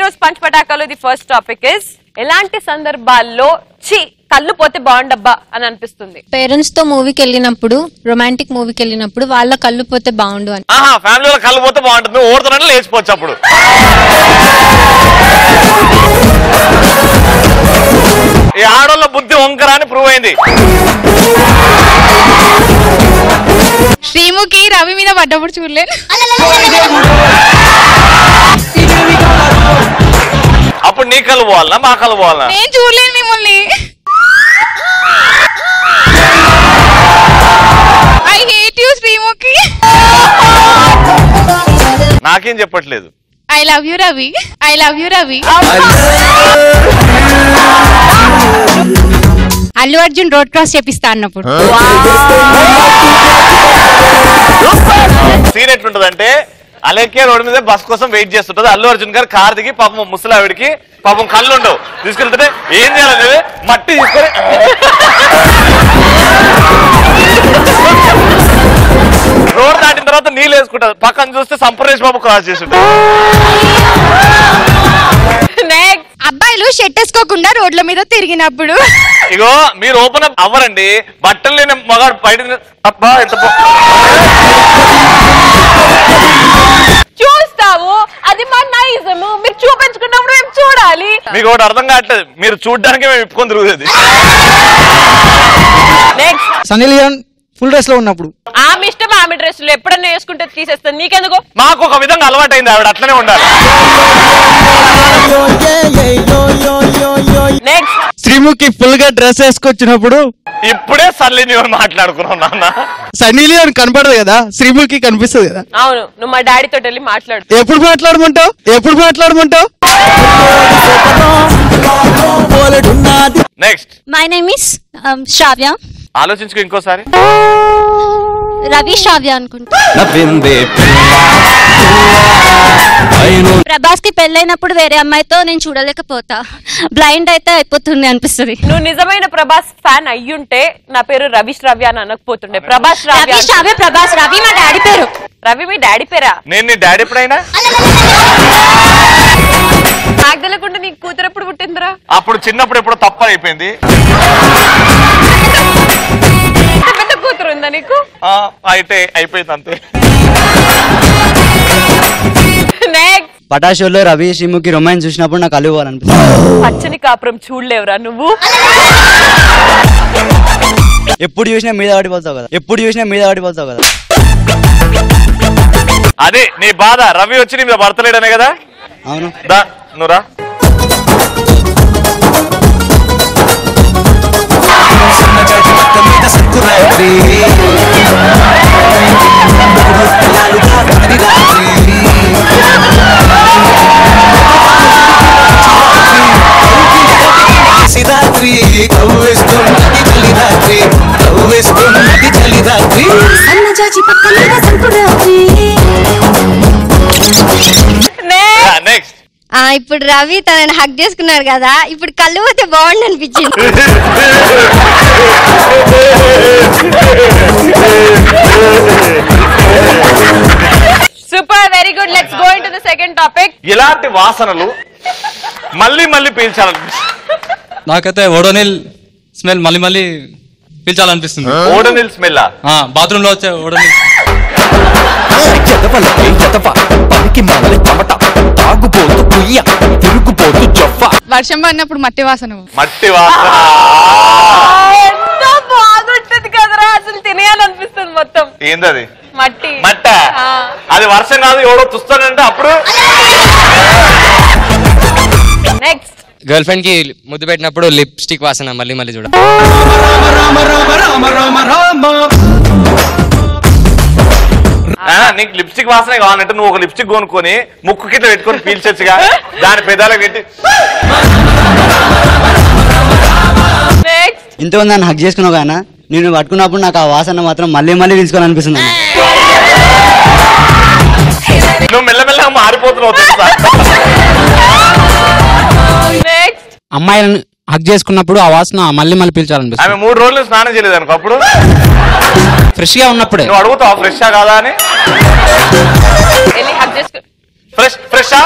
ఈరోజు పంచ్ పటాకాలు the first topic is ఎలాంటి సందర్భాల్లో కళ్ళు పోతే బాగుండబ్బా అని అనిపిస్తుంది? పేరెంట్స్ తో మూవీకి వెళ్ళినప్పుడు, రొమాంటిక్ మూవీకి వెళ్ళినప్పుడు వాళ్ళ కళ్ళు పోతే బాగుండు అని. ఫ్యామిలీలో కళ్ళు పోతే బాగుంటుంది, ఓడుతున్నా లేచిపోవచ్చు. అప్పుడు ఈ ఆడోళ్ళ బుద్ధి వంకర అని ప్రూవ్ అయింది. శ్రీముఖి రవి మీద పడ్డప్పుడు చూడలేదు. అప్పుడు నీ కళ్ళు పోవాలనా మా కళ్ళు పోవాలనా? నేను చూడలేను మిమ్మల్ని. I hate you Sreemukhi. నాకేం చెప్పట్లేదు. I love you Ravi. I love you Ravi. Allu Arjun road cross చేపిస్తా అన్నప్పుడు సీన్ ఎట్లుంటదంటే అలెక్కే రోడ్ మీద బస్ కోసం వెయిట్ చేస్తుంటది. అల్లు అర్జున్ గారు కార్ దిగి పాపం ముసలావిడికి పాపం కళ్ళు ఉండవు, తీసుకెళ్తుంటే ఏం చేయాలి మట్టి తీసుకొని రోడ్ దాటిన తర్వాత నీళ్ళు వేసుకుంటారు. పక్కన చూస్తే సంప్రదేశ్ బాబు క్రాస్ చేస్తుంటారు. అబ్బాయిలు షర్ట్ వేసుకోకుండా రోడ్ల మీద తిరిగినప్పుడు ఇగో మీరు ఓపెన్ అప్ అవ్వరండి, బట్టలు లేని మగాడు బయట చూస్తావు, అది మా నైజము. మీరు చూపించుకున్నప్పుడు మేము చూడాలి. మీకు ఒకటి అర్థం కావట్లేదు, మీరు చూడడానికి మేము ఇప్పుకొని తిరుగుతుంది. సన్నీ లియోన్ ఫుల్ డ్రెస్ లో ఉన్నప్పుడు ఆమె ఇష్టం, ఆమె డ్రెస్సులు ఎప్పుడన్నా వేసుకుంటే తీసేస్తాను, నీకెందుకు? మాకు ఒక విధంగా అలవాటైంది, ఆవిడ అట్లనే ఉండాలి. శ్రీముఖి ఫుల్ గా డ్రెస్ వేసుకొచ్చినప్పుడు ఇప్పుడే సన్నీ లియోన్ మాట్లాడుకున్నాం నాన్న. సన్నీ లియోన్ కనపడదు కదా, శ్రీముఖి కనిపిస్తుంది కదా. అవును, నువ్వు మా డాడీ తోటి వెళ్ళి మాట్లాడు. ఎప్పుడు మాట్లాడమంటావు? ఎప్పుడు మాట్లాడమంటావు? నెక్స్ట్ మై నేమ్ ఇస్ శ్రావ్య. ఆలోచించుకో ఇంకోసారి. రవి శ్రావ్య అనుకుంటా. ప్రభాస్ కి పెళ్ళైనప్పుడు వేరే అమ్మాయితో నేను చూడలేకపోతా, బ్లైండ్ అయితే అయిపోతుంది అనిపిస్తుంది. నువ్వు నిజమైన ప్రభాస్ ఫ్యాన్ అయ్యుంటే నా పేరు రవి శ్రావ్య అని అనకపోతుండే. ప్రభాస్ శ్రావ్య. ప్రభాస్ రవి మా డాడీ పేరు. రవి మీ డాడీ పేరా? నేను నీ డాడీ ఎప్పుడైనా? నాకు తెలియకుండా నీ కూతురు ఎప్పుడు పుట్టిందిరా? అప్పుడు చిన్నప్పుడు ఎప్పుడో తప్ప అయిపోయింది. పెద్ద కూతురు ఉందా నీకు? అయితే అయిపోయింది అంతే. పటాషోలో రవి శ్రీముఖి రొమాన్స్ చూసినప్పుడు నాకు కళ్ళు పోవాలనిపిస్తుంది. పచ్చని కాపురం చూడలేవురా నువ్వు? ఎప్పుడు చూసినా మీద పడిపోతావు కదా, ఎప్పుడు చూసినా మీద పడిపోతావు కదా. అదే నీ బాధ. రవి వచ్చి నీ మీద భర్తలేడనే కదా. అవును, దా నువ్వురా. ఇప్పుడు రవి తనని హక్ చేసుకున్నారు కదా, ఇప్పుడు కళ్ళు పోతే బాగుండు అనిపించింది. Super, very good. Let's go into the second topic. ఇలాంటి వాసనలు మళ్ళీ మళ్ళీ పీల్చాలనిపిస్తుంది. నాకైతే ఓడోనిల్ స్మెల్ మళ్ళీ మళ్ళీ పీల్చాలనిపిస్తుంది. ఓడోనిల్ స్మెల్? బాత్రూమ్ లో వచ్చే ఓడోనిల్. వర్షం పడినప్పుడు మట్టి వాసన. మట్టి వాసన ఎంత బాగుంటది కదరా, అసలు తినేయాలనిపిస్తుంది మొత్తం. ఏందది? మట్టి. మట్ట? అది వర్షం కాదు, ఎవడో చూస్తానంటే అప్పుడు. నెక్స్ట్, గర్ల్ ఫ్రెండ్ కి ముద్దు పెట్టినప్పుడు లిప్స్టిక్ వాసన మళ్ళీ మళ్ళీ చూడ. నీకు లిప్స్టిక్ వాసనే కావాలంటే నువ్వు ఒక లిప్స్టిక్ కొనుక్కొని ముక్కు కింద పెట్టుకొని పీల్చొచ్చుగా, దాని పెదాలకు పెట్టి. ఇంతమంది నన్ను హక్ చేసుకున్నావు కానీ నేను పట్టుకున్నప్పుడు నాకు ఆ వాసన మాత్రం మళ్ళీ మళ్ళీ తీసుకోవాలి అనిపిస్తుంది. నువ్వు మెల్లమెల్లగా మారిపోతున్నావు తెలుసా. అమ్మాయిలను హక్ చేసుకున్నప్పుడు ఆ వాసన మళ్ళీ మళ్ళీ పీల్చాలనిపిస్తుంది. ఆమె 3 రోజులు స్నానం చేయలేదు అనుకో, అప్పుడు ఫ్రెష్ గా ఉన్నప్పుడే నువ్వు అడుగుతావు ఫ్రెష్ కాదా అని. ఫ్రెషా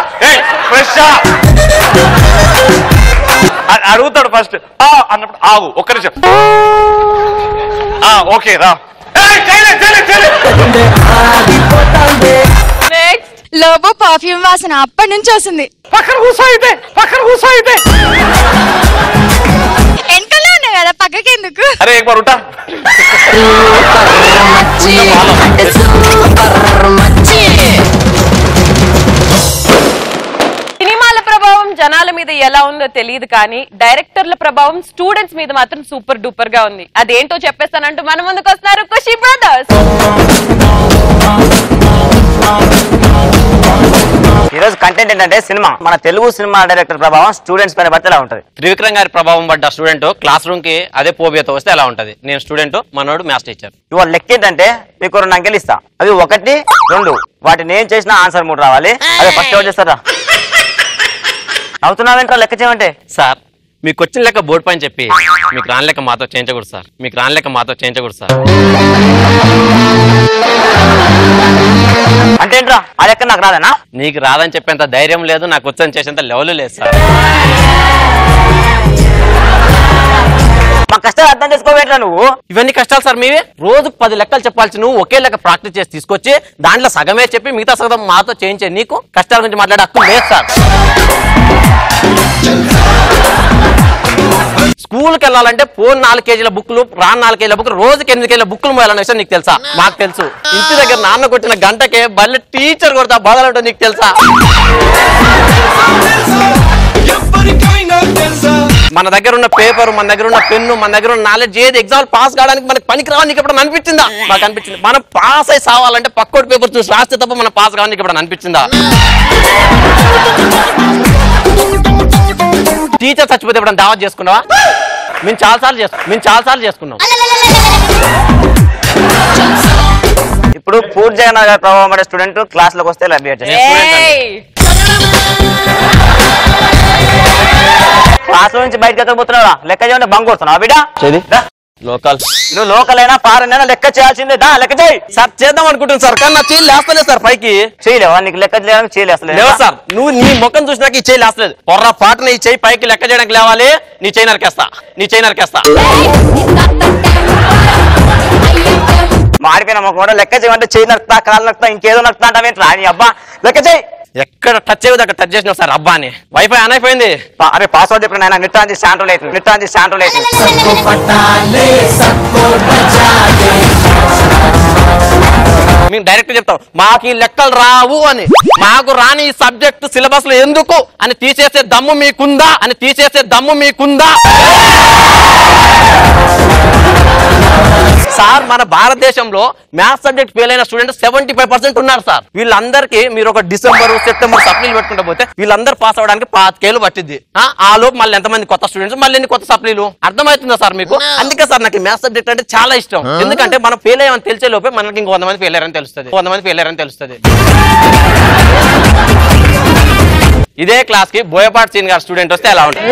ఫ్రెషా అడుగుతాడు ఫస్ట్ అన్నప్పుడు ఆగు ఒక్క నిమిషం ఓకే రా లోబో పర్ఫ్యూమ్ వాసన అప్పటి నుంచి వస్తుంది. పక్కన కూర్చో అయితే వెనకలో ఉన్నాయి కదా పక్కకి ఎందుకు? అరే एक बार उठा సినిమాల ప్రభావం జనాల మీద ఎలా ఉందో తెలియదు కానీ డైరెక్టర్ల ప్రభావం స్టూడెంట్స్ మీద మాత్రం సూపర్ డూపర్ గా ఉంది. అదేంటో చెప్పేస్తానంటూ మన ముందుకు వస్తున్నారు ఖుషి బ్రదర్స్. ఈ రోజు కంటెంట్ ఏంటంటే సినిమా. మన తెలుగు సినిమా డైరెక్టర్ ప్రభావం స్టూడెంట్స్ పైన బట్టి ఎలా ఉంటది? త్రివిక్రమ్ గారి ప్రభావం పడ్డ స్టూడెంట్ క్లాస్ రూమ్ కి అదే పోబియాతో వస్తే ఎలా ఉంటది? నేను స్టూడెంట్, మనోడు మ్యాథ్స్ టీచర్. ఇవాళ లెక్క ఏంటంటే మీకు 2 అంకెలు ఇస్తా, అవి 1, 2 వాటిని నేను చేసిన ఆన్సర్ 3 రావాలి. అదే ఫస్ట్ ఎవరు చేస్తారా? అవుతున్నావేంట్రా లెక్క చేయమంటే? సార్ మీకు వచ్చిన లెక్క బోర్డు పైన చెప్పి మీకు రాని లెక్క మాతో చేయించకూడదు సార్. అంటే ఏంట్రా ఆ లెక్క నాకు రాదనా? నీకు రాదని చెప్పేంత ధైర్యం లేదు, నాకు వచ్చని చేసేంత లెవెల్ లేదు సార్. మా కష్టాలు అర్థం చేసుకోవేట్రా నువ్వు? ఇవన్నీ కష్టాలు సార్ మీవే. రోజు 10 లెక్కలు చెప్పాల్సి నువ్వు ఒకే లెక్క ప్రాక్టీస్ చేసి తీసుకొచ్చి దాంట్లో సగమే చెప్పి మిగతా సగం మాతో చేయించే నీకు కష్టాల గురించి మాట్లాడే హక్కు లేదు సార్. స్కూల్కి వెళ్ళాలంటే 4 కేజీల బుక్లు, 4 కేజీల బుక్లు, రోజుకి 8 కేజీల బుక్లు మోయాలన్న విషయం నీకు తెలుసా? మాకు తెలుసు. ఇంటి దగ్గర నాన్న కొట్టిన గంటకే బల్లి టీచర్ కొడతా బాధలంటో నీకు తెలుసా? మన దగ్గర ఉన్న పేపర్, మన దగ్గర ఉన్న పెన్ను, మన దగ్గర ఉన్న నాలెడ్జ్ ఏది ఎగ్జామ్ పాస్ కావడానికి మనకి పనికి రావాలి. నీకు ఎప్పుడు అనిపించిందా? మాకు అనిపించింది. మనం పాస్ అయి సావాలంటే పక్కోటి పేపర్ చూసి రాస్తే తప్ప మనం పాస్ కావాలి. నీకు ఎప్పుడు అనిపించిందా? టీచర్ చచ్చిపోతే ఎప్పుడన్నా దావత్ చేసుకున్నావా? మేము చాలాసార్లు చేసుకున్నాం. ఇప్పుడు పూర్తి జగన్ గారి ప్రభావం పడే స్టూడెంట్ క్లాస్ లోకి వస్తే క్లాస్ లో నుంచి బయటకు ఎక్కకపోతున్నావురా? లెక్క చేయమంటే బంక్ కొడుతున్నావు బిడ్డ. లోకల్ నువ్వు లోకల్ అయినా ఫారెన్ అయినా లెక్క చేయాల్సిందే. దా లెక్క చేయి. సార్ చేద్దాం అనుకుంటున్నాను సార్, కానీ నా చేయి లేస్తలేదు సార్ పైకి. చేయలేవా? నీకు లెక్క చేయడానికి చేయలేస్తలేదు సార్. నువ్వు నీ ముఖం చూసినాక ఈ చేయి లేస్తలేదు. పొర్రపాటున ఈ చేయి పైకి లెక్క చేయడానికి లేవాలి. నీ చేయి నరికేస్తా. మాడిపోయిన మొక్క కూడా లెక్క చేయమంటే చేయి నరుకుతా, కాలు నరుకుతా, ఇంకేదో నరుకుతా అంటావేంట్రా? నీ అబ్బా లెక్క చేయి. ఎక్కడ టచ్ అయ్యేది అక్కడ టచ్ చేసినావు సార్. అబ్బా అని వైఫై ఆన్ అయిపోయింది. అరే పాస్వర్డ్ చెప్పిన నాయన నెట్ ఆన్ చేసి శాంట్రోల్ అవుతుంది. మేము డైరెక్ట్ చెప్తాం మాకు ఈ లెక్కలు రావు అని. మాకు రాని ఈ సబ్జెక్ట్ సిలబస్ లో ఎందుకు అని తీసేసే దమ్ము మీకుందా? సార్ మన భారతదేశంలో మ్యాథ్స్ సబ్జెక్ట్ ఫెయిల్ అయిన స్టూడెంట్ 75% ఉన్నారు సార్. వీళ్ళందరికీ మీరు ఒక డిసెంబర్, సెప్టెంబర్ సప్లీలు పెట్టుకుంటూ పోతే వీళ్ళందరూ పాస్ అవడానికి 5 ఏళ్ళు పట్టింది. ఆ లోపు మళ్ళీ ఎంతమంది కొత్త స్టూడెంట్స్, మళ్ళీ ఎన్ని కొత్త సప్లీలు. అర్థమవుతుందా సార్ మీకు? అందుకే సార్ నాకు మ్యాథ్స్ సబ్జెక్ట్ అంటే చాలా ఇష్టం. ఎందుకంటే మనం ఫెయిల్ అయ్యామని తెలిసే లోపే మనకి ఇంకో 100 మంది ఫెయిల్ అయ్యారని తెలుస్తుంది. ఇదే క్లాస్ కి బోయపాటి సీన్ గారు స్టూడెంట్ వస్తే ఎలా ఉంటుంది?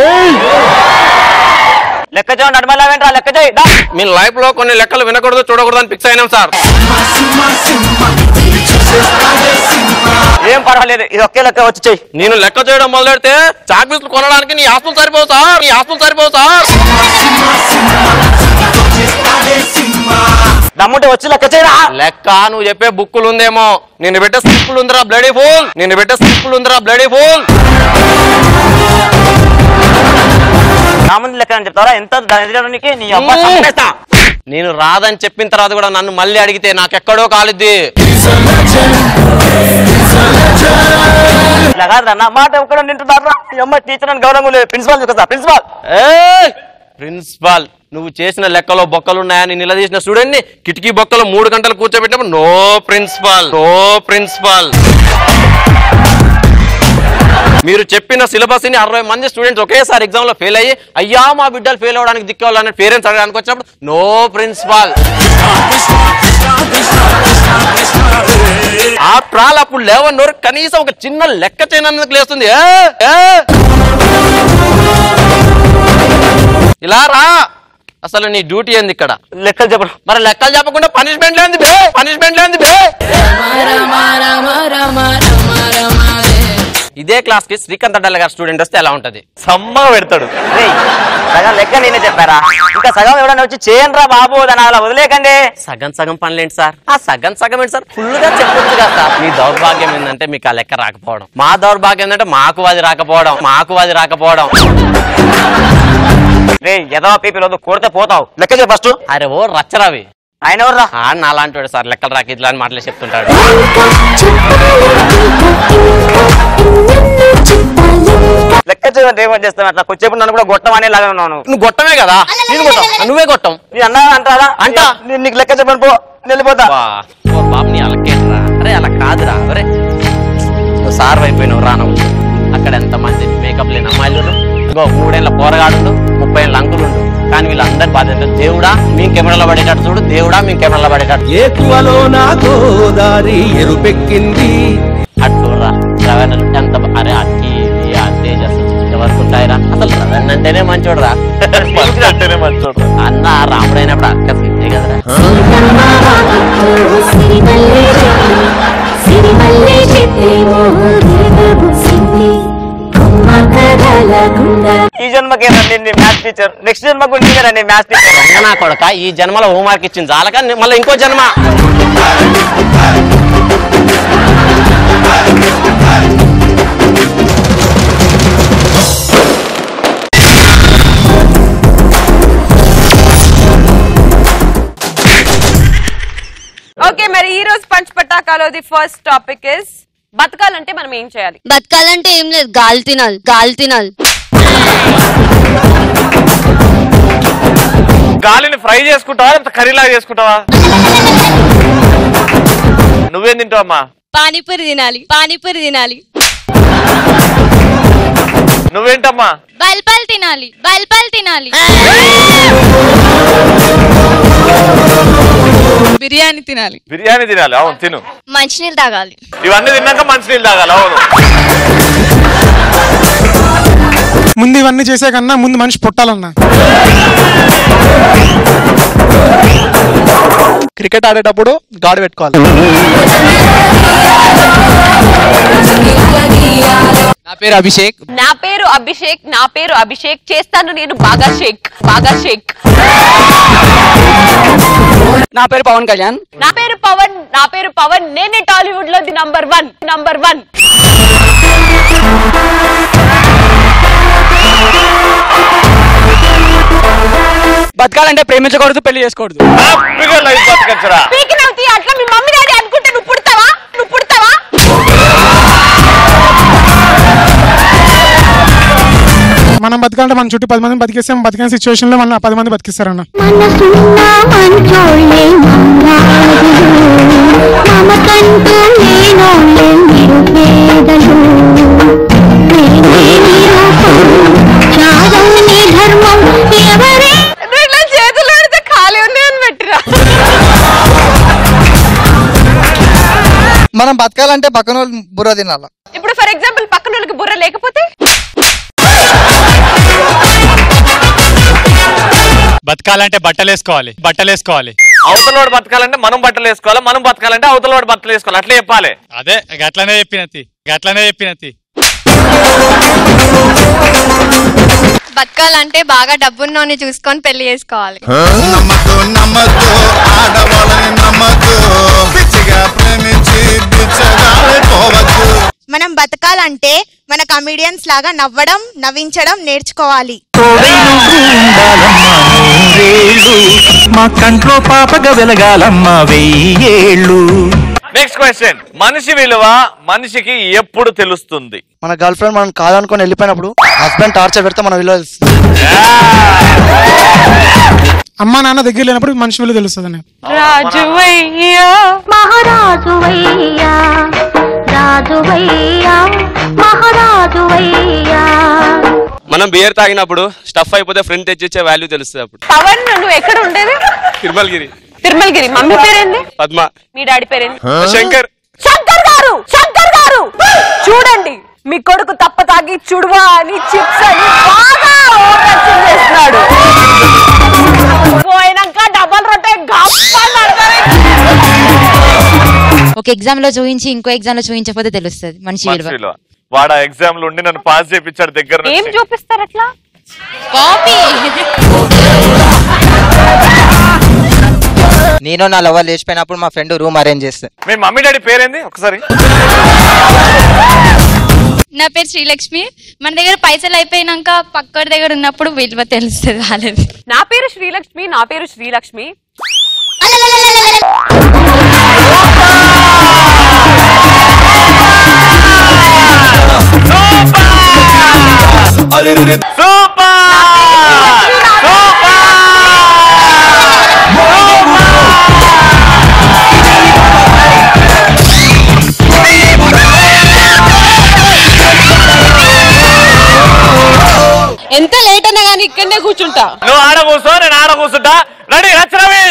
లెక్క చేయండి. అడమలావేంట్రా? లెక్క చేయి. మీ లైఫ్ లో కొన్ని లెక్కలు వినకూడదు, చూడకూడదు అని ఫిక్స్ అయినాం సార్. ఏం పర్వాలేదు, ఇది ఒకే లెక్క వచ్చి చెయ్యి. నేను లెక్క చేయడం మొదలెడితే చాక్లెట్లు కొనడానికి నీ ఆస్తులు సరిపోవు సార్. దమ్ముంటే వచ్చి లెక్క చేయరా? లెక్క నువ్వు చెప్పే బుక్కులు ఉందేమో, నేను పెట్టే స్లిప్పులు ఉందిరా బ్లడీ ఫూల్. నా ముందు లెక్క అని చెప్తారా? ఎంత నీకు నీ అబ్బా చంపేస్తా. నేను రాదని చెప్పిన తర్వాత కూడా నన్ను మళ్ళీ అడిగితే నాకెక్కడో కాలిద్ది. ఇలా కాదు నా మాట ఒక్కడ నింటున్నారా? ఈ అమ్మాయి టీచర్ అని గౌరవం లేదు. ప్రిన్సిపాల్ నువ్వు చేసిన లెక్కలో బొక్కలు ఉన్నాయని నిలదీసిన స్టూడెంట్ ని కిటికీ బొక్కలో 3 గంటలు కూర్చోబెట్టినప్పుడు నో ప్రిన్సిపాల్. మీరు చెప్పిన సిలబస్ ని 60 మంది స్టూడెంట్స్ ఒకేసారి ఎగ్జామ్ లో ఫెయిల్ అయ్యి అయ్యా మా బిడ్డలు ఫెయిల్ అవడానికి దిక్కేవాళ్ళని పేరెంట్స్ అడగడానికి వచ్చినప్పుడు నో ప్రిన్సిపాల్. ఆఫ్టర్ ఆల్ అప్పుడు లేవన్నోరు కనీసం ఒక చిన్న లెక్క చేయనందుకు లేస్తుంది. ఇలా రా, అసలు నీ డ్యూటీ ఏంది ఇక్కడ? లెక్కలు చెప్పడం. మరి లెక్కలు చెప్పకుండా పనిష్మెంట్ లేని బే. ఇదే క్లాస్ కి శ్రీకాంత్ అడ్డాల గారు స్టూడెంట్ వస్తే ఎలా ఉంటది? సమ్మగా పెడతాడు. సగం లెక్క నేనే చెప్పారా? ఇంకా సగం ఎవడన్నా వచ్చి చేయండి రా బాబు దాని అలా వదిలేకండి. సగం సగం పనులేంటి సార్? ఆ సగం సగం ఏంటి సార్? ఫుల్ గా చెప్పొచ్చు కదా సార్. మీ దౌర్భాగ్యం ఏంటంటే మీకు ఆ లెక్క రాకపోవడం, మా దౌర్భాగ్యం ఏంటంటే మాకు అది రాకపోవడం. రే ఎదవ పీపీలో కొడితే పోతావు. లెక్క చెప్పు ఫస్ట్. అరే ఓ రచ్చరావి ఆయన ఎవర్రా? నా అలాంటి వాడు సార్, లెక్కలు రాక ఇట్లా అని మాటలే చెప్తుంటాడు. లెక్క చేయమంటే ఏమని చేస్తావు? అట్లా కొంచెంసేపు నన్ను కూడా గొట్టం అనేలాగా ఉన్నాను. నువ్వు గొట్టమే కదా, నేను గొట్టం, నువ్వే గొట్టం. నీ అన్నా అంటారా? అంటా. నీకు లెక్క చెప్పను పో, వెళ్ళిపోతా. బాబు నీ అలకేట్రా? అరే అలా కాదురా, అరే నువ్వు సార్ అయిపోయినావు రానవు. అక్కడ ఎంతమంది మేకప్ లేని అమ్మాయిలు, ఇంకో 3 ఏళ్ళ పోరగాడు, 30 ఏళ్ళ అంకులుండు. కానీ వీళ్ళందరి బాధ్యత దేవుడా మేము కెమెరాలో పడేటట్టు చూడు, దేవుడా మేము కెమెరాలో పడేటట్టు. అట్టురా రవణ ఎంత అరే అట్టి ఆ తేజస్ ఎవరికి ఉంటాయిరా? అసలు రవణ అంటేనే మంచోడురా, అంటేనే మంచోడు. అన్న రాముడైనప్పుడు అక్క సిద్ధే కదరా. ఈ జన్మకే రండి మ్యాథ్స్ టీచర్, నెక్స్ట్ జన్మకు రండి మ్యాథ్స్ టీచర్. నా కొడక ఈ జన్మలో హోంవర్క్ ఇచ్చింది చాలక మళ్ళీ ఇంకో జన్మ. ఓకే, మరి ఈ రోజు పంచ్ పటాకాలో ది ఫస్ట్ టాపిక్ ఇస్ బతకాలంటే మనం ఏం చేయాలి? బతకాలంటే ఏం లేదు, గాలి తినాలి. గాలిని ఫ్రై చేసుకుంటావా లేకపోతే కర్రీలాగా చేసుకుంటావా? నువ్వేం తింటావమ్మా? పానీపూరి తినాలి. నువ్వేంటమ్మా? బల్పాలు తినాలి. బిర్యానీ తినాలి. అవును తిను. మంచినీళ్ళు తాగాలి. ఇవన్నీ తిన్నాక మంచినీళ్ళు తాగాలి. అవును. ముందు ఇవన్నీ చేసే కన్నా ముందు మనిషి పుట్టాలన్నా. క్రికెట్ ఆడేటప్పుడు గాడి పెట్టుకోవాలి. నా పేరు అభిషేక్. చేస్తాను నేను బాగా షేక్. నా పేరు పవన్ కళ్యాణ్. నా పేరు పవన్. నేనే టాలీవుడ్ లో ది నంబర్ వన్. బతకాలంటే ప్రేమించకూడదు, పెళ్లి చేసుకోకూడదు. అట్లా మీ మమ్మీ డాడీ అనుకుంటే నువ్వు పుడతావా? మనం బతకాలంటే మన చుట్టూ 10 మంది బతికేస్తాం. బతికిన సిచ్యువేషన్ లో మన 10 మంది బతికిస్తారన్న. చేతులు పెడితే ఖాళీ ఉన్నాయని పెట్టిరా. మనం బతకాలంటే పక్కన బుర్ర తినాల. ఇప్పుడు ఫర్ ఎగ్జాంపుల్ పక్కన వాళ్ళకి బుర్ర లేకపోతే బతకాలంటే బట్టలు వేసుకోవాలి. అవతలవాడు బతకాలంటే మనం బట్టలు వేసుకోవాలి, మనం బతకాలంటే అవతలవాడు బట్టలు వేసుకోవాలి. అట్లే చెప్పాలి. అదే గట్లనే చెప్పినది. బతకాలంటే బాగా డబ్బున్నోని చూసుకొని పెళ్లి చేసుకోవాలి. మనం బతకాలంటే మన కమెడియన్స్ లాగా నవ్వడం, నవ్వించడం నేర్చుకోవాలి. మా కంట్లో పాపగా వెలగాలమ్మా 1000 ఏళ్ళు. నెక్స్ట్ క్వశ్చన్, మనిషి విలువ మనిషికి ఎప్పుడు తెలుస్తుంది? మన గర్ల్ ఫ్రెండ్ మనం కాదనుకొని వెళ్ళిపోయినప్పుడు, హస్బెండ్ టార్చర్ పెడితే మన విలువ తెలుస్తుంది. అమ్మా నాన్న దగ్గర లేనప్పుడు మనిషి విలువ తెలుస్తుంది. మనం బియర్ తాగినప్పుడు స్టఫ్ అయిపోతే ఫ్రెండ్ తెచ్చిచ్చే వాల్యూ తెలుస్తుంది అప్పుడు. పవన్ నువ్వు ఎక్కడ ఉండేది? తిరుమలగిరి. మమ్మీ పేరేంది? పద్మ. మీ డాడీ పేరేంది? శంకర్ గారు చూడండి, మీ కొడుకు తప్ప తాగి చుడువా అని చిప్స్ అని బాగా ఓవరాక్షన్ చేస్తున్నాడు. పోయినాక డబల్ రొట్టె ఒక ఎగ్జామ్ లో చూపించి ఇంకో ఎగ్జామ్ లో చూపించకపోతే తెలుస్తుంది మనిషి విలువ. వాడు ఆ ఎగ్జామ్ లో ఉండి నన్ను పాస్ చేయించాడు దగ్గర ఏం చూపిస్తారు అట్లా? నేను నా లవర్ లేచిపోయినప్పుడు మా ఫ్రెండ్ రూమ్ అరేంజ్ చేస్తే. మీ మమ్మీ డాడీ పేరేంది ఒకసారి? నా పేరు శ్రీలక్ష్మి. మన దగ్గర పైసలు అయిపోయినాక పక్కడి దగ్గర ఉన్నప్పుడు విలువ తెలుస్తుంది వాళ్ళది. నా పేరు శ్రీలక్ష్మి. నా పేరు శ్రీలక్ష్మి. ఎంత లేట్ అయినా కానీ ఇక్కడనే కూర్చుంటా. నువ్వు ఆడ కూర్చో, నేను ఆడ కూర్చుంటా. రెడీ రచనవి.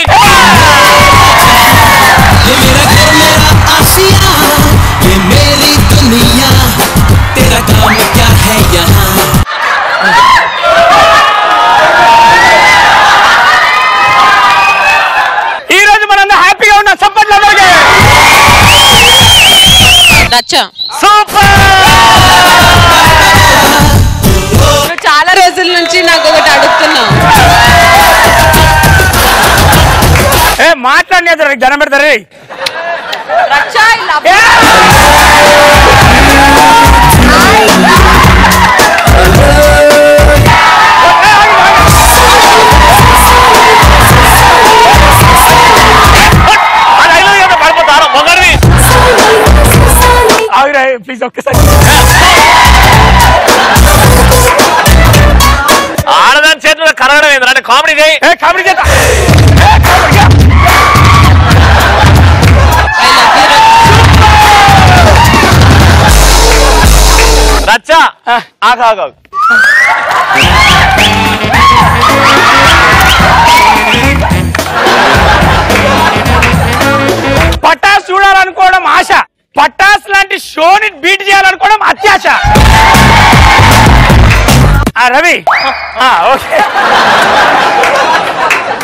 ఈ రోజు మనందరం హ్యాపీగా ఉన్నాం. చప్పట్లు అందరికీ. సూపర్. చాలా రోజుల నుంచి నాకు ఒకటి అడుగుతున్నా. మాట్లాడిన జనం పెడతారు. ప్లీజ్ ఒక్కసారి ఆడదాని చేతుల్లో కరగడం ఏంది అంటే కామెడీ చేయి. కామెడీ చేత రచ్చా ఆగా పటాస్ చూడాలనుకోవడం ఆశ, పటాస్ లాంటి షోని బీట్ చేయాలనుకోవడం అత్యాశ. రవి ఓకే,